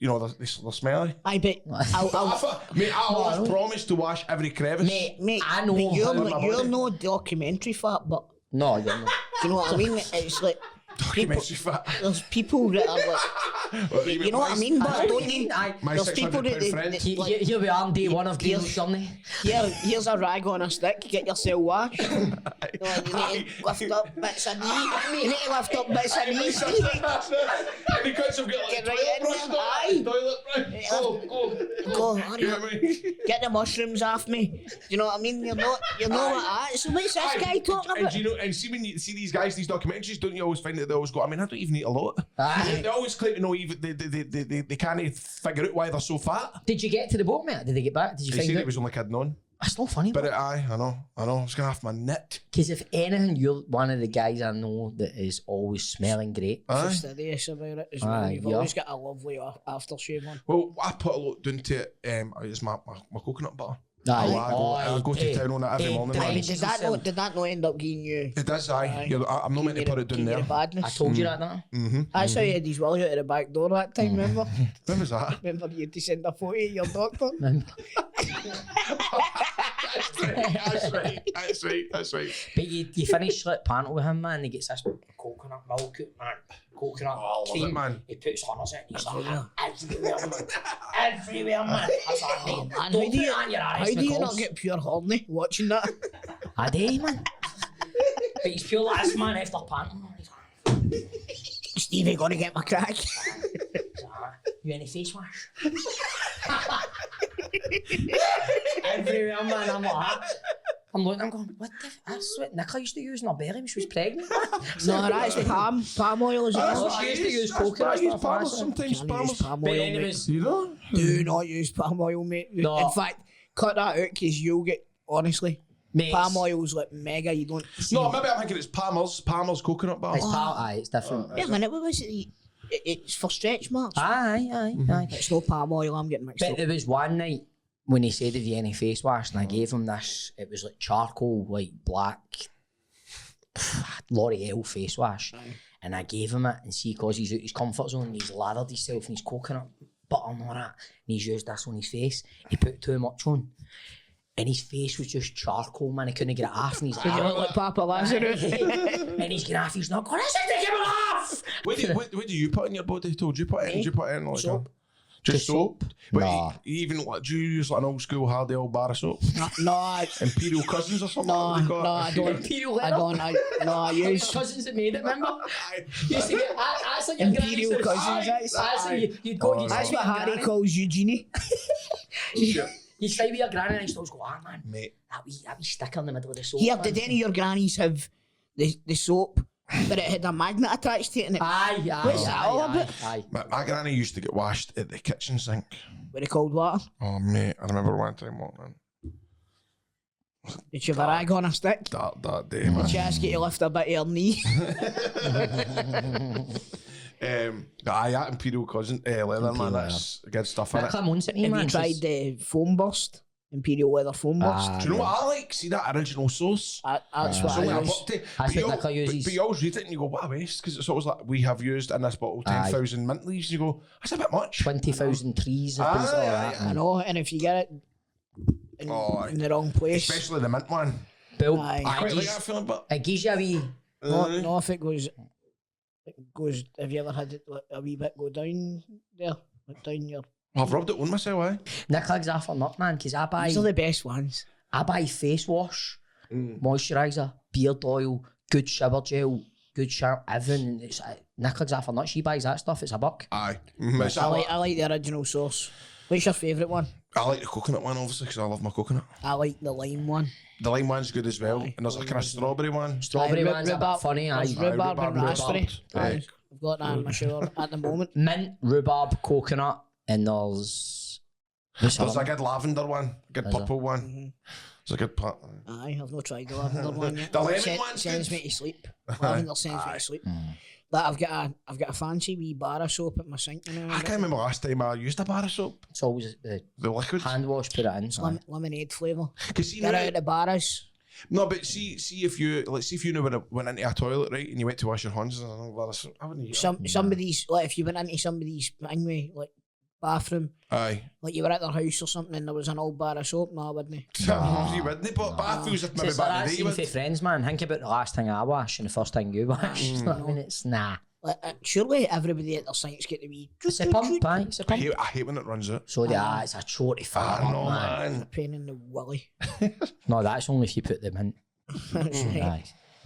you know, they're smelly. I bet. Mate, I always promise to wash every crevice. Mate, I know but how you're no documentary fat, but No, you're not. do you know what I mean? It's like Documentary fat. there's people that are like, you know what I mean? But don't you? My There's people £600 that friend. Here we are on day one of Green's journey. here's a rag on a stick. Get yourself washed. You need to lift up bits of meat. You need to lift up bits of meat. And the kids have got like Get right in there. Aye. toilet brush. Go, hurry You know up. what I mean? Get the mushrooms off me. Do you know what I mean? You're not like that. So what's this guy talking And about? do you know? And see when you see these guys, these documentaries, don't you always find that they always go? I mean, I don't even eat a lot. They always claim to know even they can't figure out why they're so fat. Did you get to the boat, mate? Did they get back? Did you They find said out? it was only kidding on. That's not funny. But I know. I was gonna have my knit. Because if anything, you're one of the guys I know that is always smelling great. Aye. Fastidious about it as well. Aye, You've yeah. always got a lovely aftershave on. Well, I put a lot down to it. It's my coconut butter. Aye. I go to town on it every morning. Aye, Man. did that not end up getting you? It does, aye. I'm not meant to put it down there. The badness? I told you that, no? That's how you had his Willie out of the back door that time, remember? When was that? Remember you had to send a photo of your doctor? That's right. But you finish like panel with him, man. He gets this coconut milk, man. Coconut Oh, I love cream. it, man. He puts hunters in. He's like, everywhere, man. Everywhere, man. That's like, mate, And how don't do put you, that on your how Irish do you not McCalls. get pure horny watching that? I do, man. But he's pure like this, man, after panel. He's like, Stevie, gonna get my crack. you any face wash? Everywhere, man. I'm like that. I'm looking, I'm going, what the that's what Nicola used to use in her belly when she was pregnant. No, that's palm oil as well. She used to use coconut I use stuff. palm that's it. sometimes. Can't Palm. use palm But oil, mate. anyways, You know? Do not use palm oil, mate. No. In fact, cut that out because you'll get, honestly, mate, palm oil's like mega. You don't see. No, maybe I'm thinking it's Palmer's coconut bar. It's aye, it's different. Wait a minute, what was it? It's for stretch marks. Aye. It's no palm oil, I'm getting mixed But up. there was one night when he said, have you any face wash? And I gave him this, it was like charcoal, like black L'Oreal face wash. And I gave him it, and see, because he's out his comfort zone, he's lathered himself in his coconut butter and all that, and he's used this on his face. He put too much on. And his face was just charcoal, man. He couldn't get it off. And he's like, Did you look like Papa Lazarus? and he's getting off. He's not going, this is taking it off. What do you put in your body? Told you put in? Did you put in like Soap. Just soap? But Nah. even like, do you use like an old school hard old bar of soap? No, Imperial Cousins or something? no, like that? I don't. Imperial I don't. I His use cousins that made it, remember? Aye. You used to get, that's like your Imperial granny's house. Cousins. That's like you'd go, you'd That's stay what with your Harry granny. calls Eugenie. You'd stay with your granny and you'd always go, man, Mate. that wee sticker in the middle of the soap. Here, man." did any of your grannies have the soap, but it had a magnet attached to it? And it Aye. What's that all about? Aye. My granny used to get washed at the kitchen sink. with the cold water. Oh, mate. I remember one time walking Did you have a rag on a stick? that day, man. Did she ask you to lift a bit of your knee? That Imperial Cousin leather, man. That's good stuff in That it. come on to me, Have man. you tried the foam burst? Imperial leather foam burst? Do you know what I like? See that original sauce? That's what So when I I use. bought it, That's but what Nicola uses. you always read it and you go, what a waste, because it's always like, we have used in this bottle 10,000 mint leaves. You go, that's a bit much. 20,000 trees have been all that. I know, and if you get it in the wrong place, Especially the mint one. Bill, Aye. I quite like that feeling, but it gives you a wee... no, if it goes, have you ever had it like, a wee bit go down there? Like down your. I've rubbed it on myself, eh? Nicklegs off or not, man, because These are the best ones. I buy face wash, moisturiser, beard oil, good shower gel, good shower, everything. It's Nicklegs off or not. She buys that stuff. It's $1. Aye. I like the original sauce. What's your favourite one? I like the coconut one, obviously, because I love my coconut. I like the lime one. The lime one's good as well. And there's like a kind of strawberry one. Strawberry Aye, one's a bit funny. There's Aye. rhubarb and rhubarb, raspberry. Aye. I've got that in my shower at the moment. Mint, rhubarb, coconut, and there's... There's a good lavender one, a good Is purple one. There's a good part. Aye, I've not tried the lavender one yet. The lemon Sen- one's sends good. me to sleep. Lavender sends me to sleep. Like I've got a fancy wee bar of soap at my sink now. I can't remember last time I used a bar of soap. It's always the The liquid. hand wash, put it in. Lemonade flavour. Cause see, Get now- out of the bars. no, but see if you went into a toilet, right, and you went to wash your hands, and I wouldn't use it. Somebody's like if you went into somebody's anyway, like bathroom. Aye. Like you were at their house or something and there was an old bar of soap. No, I wouldn't. You wouldn't, but I feel as if maybe It's like back in that the day you scene would. for Friends, man. Think about the last thing I wash and the first thing you wash. You know what I mean? It's nah. Like, surely everybody at their sinks get the wee... It's a pump, aye. It's a I pump. hate when it runs out. So it's a chorty fart, I know, man. man. A pain in the willy. No, that's only if you put them in. That's right. Aye.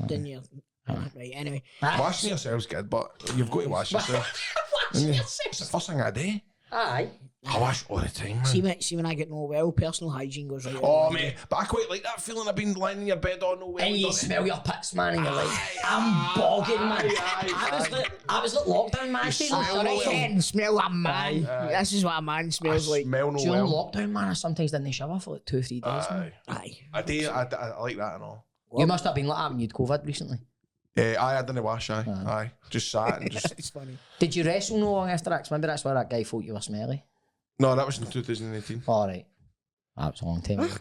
Then you're... Right, anyway. Washing yourself's good, but you've got to wash yourself. It's the first thing I do. Aye. I wash all the time, man. See when I get no well, personal hygiene goes right. Oh, mate, but I quite like that feeling of being lying in your bed all no well. And you smell your pits, man, and you're like, I'm bogging, man. I was like lockdown, man. Smell a man. This is what a man smells like. Smell no During well. lockdown, man, I sometimes didn't shower for like 2-3 days, man. Aye. I do, I like that and all. You must have been like that when you'd COVID recently. I didn't wash, aye. Just sat and just... It's funny. Did you wrestle no long after that? 'Cause maybe that's why that guy thought you were smelly. No, that was in 2018. All right. That was a long time ago.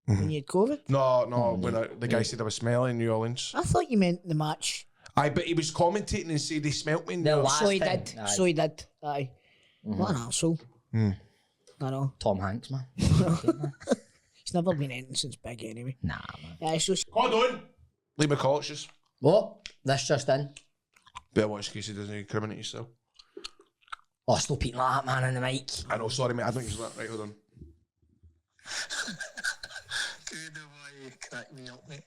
When you had COVID? No, when the guy said I was smelly in New Orleans. I thought you meant the match. Aye, but he was commentating and said he smelt me in New The Orleans. last So he time. did. Aye. So he did. Aye. What an arsehole. I know. Tom Hanks, man. He's never been anything since Big anyway. Nah, man. So Hold on. Leave my colleges. What? This just in. Better watch in case he doesn't incriminate yourself. Oh, stop eating like that, man, on the mic. I know, sorry, mate. I don't use that. Right, hold on. Good the way you crack me up, mate.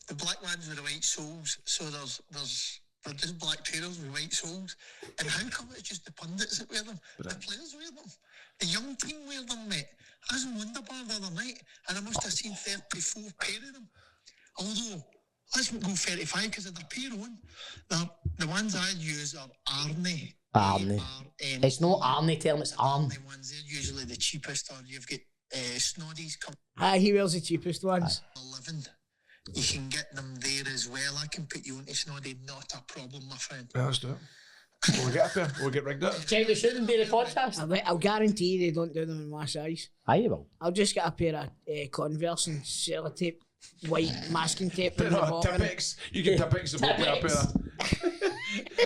The black ones with the white soles, so they're just black tailors with white soles. And how come it's just the pundits that wear them? The players wear them. The young team wear them, mate. I was in Wonderbar the other night, and I must have seen 34 pair of them. Although, let's go 35 because they're pair on. The ones I use are Arnie. Arnie. It's not Arnie term, it's Arn. The ones, they're usually the cheapest, or you've got Snoddies come he wears the cheapest ones. 11. You can get them there as well. I can put you into Snoddy, not a problem, my friend. Yeah, let's do it. We'll get up there. We'll get rigged up. Check the shouldn't be the podcast. I'll guarantee they don't do them in my size. Aye, you will. I'll just get a pair of Converse and sellotape, white masking tape. No, Tipex. You can Tipex the boat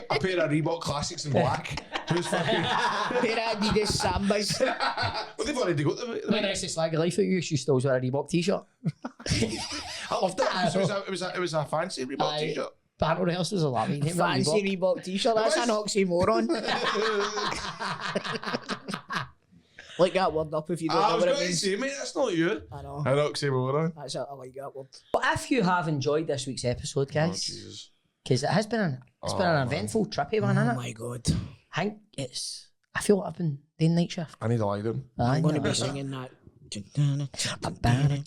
a pair of Reebok Classics in black. Who's fucking... pair of Adidas Sambas. Well, they've already got them. When I say slag life at you, she still wear a Reebok t-shirt. I loved it. It was a fancy Reebok t-shirt. Banner else was a lot. Fancy Reebok t-shirt. That's an oxymoron. Like that word up if you don't know I was what it going to means. say, mate, that's not you. I know. An oxymoron. That's it. I like that word. But if you have enjoyed this week's episode, Oh, guys, Jesus. because it has been an eventful, trippy one, Oh hasn't it? my god. I feel like I've been doing night shift. I need a lie down. I'm going to be singing that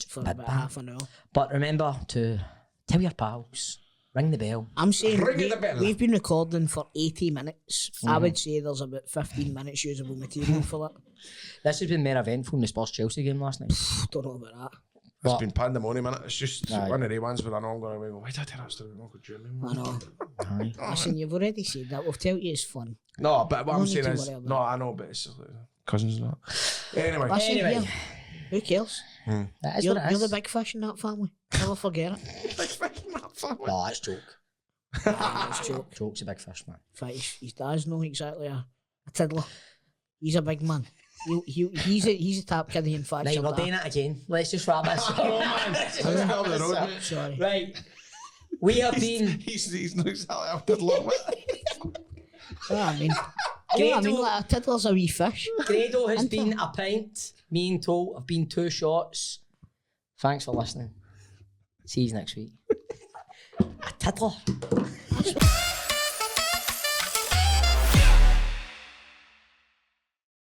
for about half an hour. But remember to tell your pals, ring the bell. I'm saying Ring the bell. we've been recording for 80 minutes. I would say there's about 15 minutes usable material for that. This has been more eventful than the Spurs Chelsea game last night. Don't know about that. It's What? been pandemonium, innit? It's just Aye. one of the ones where I know I'm going to go, why did I tell that story about Uncle Jimmy? I know. Aye. Listen, you've already said that. We'll tell you it's fun. No, but what I'm Don't need saying to is, worry about no, I know, but it's cousins and that. Anyway. Listen Anyway. here. Who cares? That is You're what it the is. big fish in that family. Never forget it. No, that's joke. It's joke. Joke's a big fish, man. In fact, his dad's not exactly a tiddler. He's a big man. He's a top kid in fact. Right, we're doing it again. Let's just wrap this up. Let's go up the road, mate. Sorry. Right. We have been... He's not exactly up the long way. You know what I mean? You know what I mean? Like a tiddler's a wee fish. Credo has been a pint. Me and Toll have been 2 shots. Thanks for listening. See you next week. A tiddler.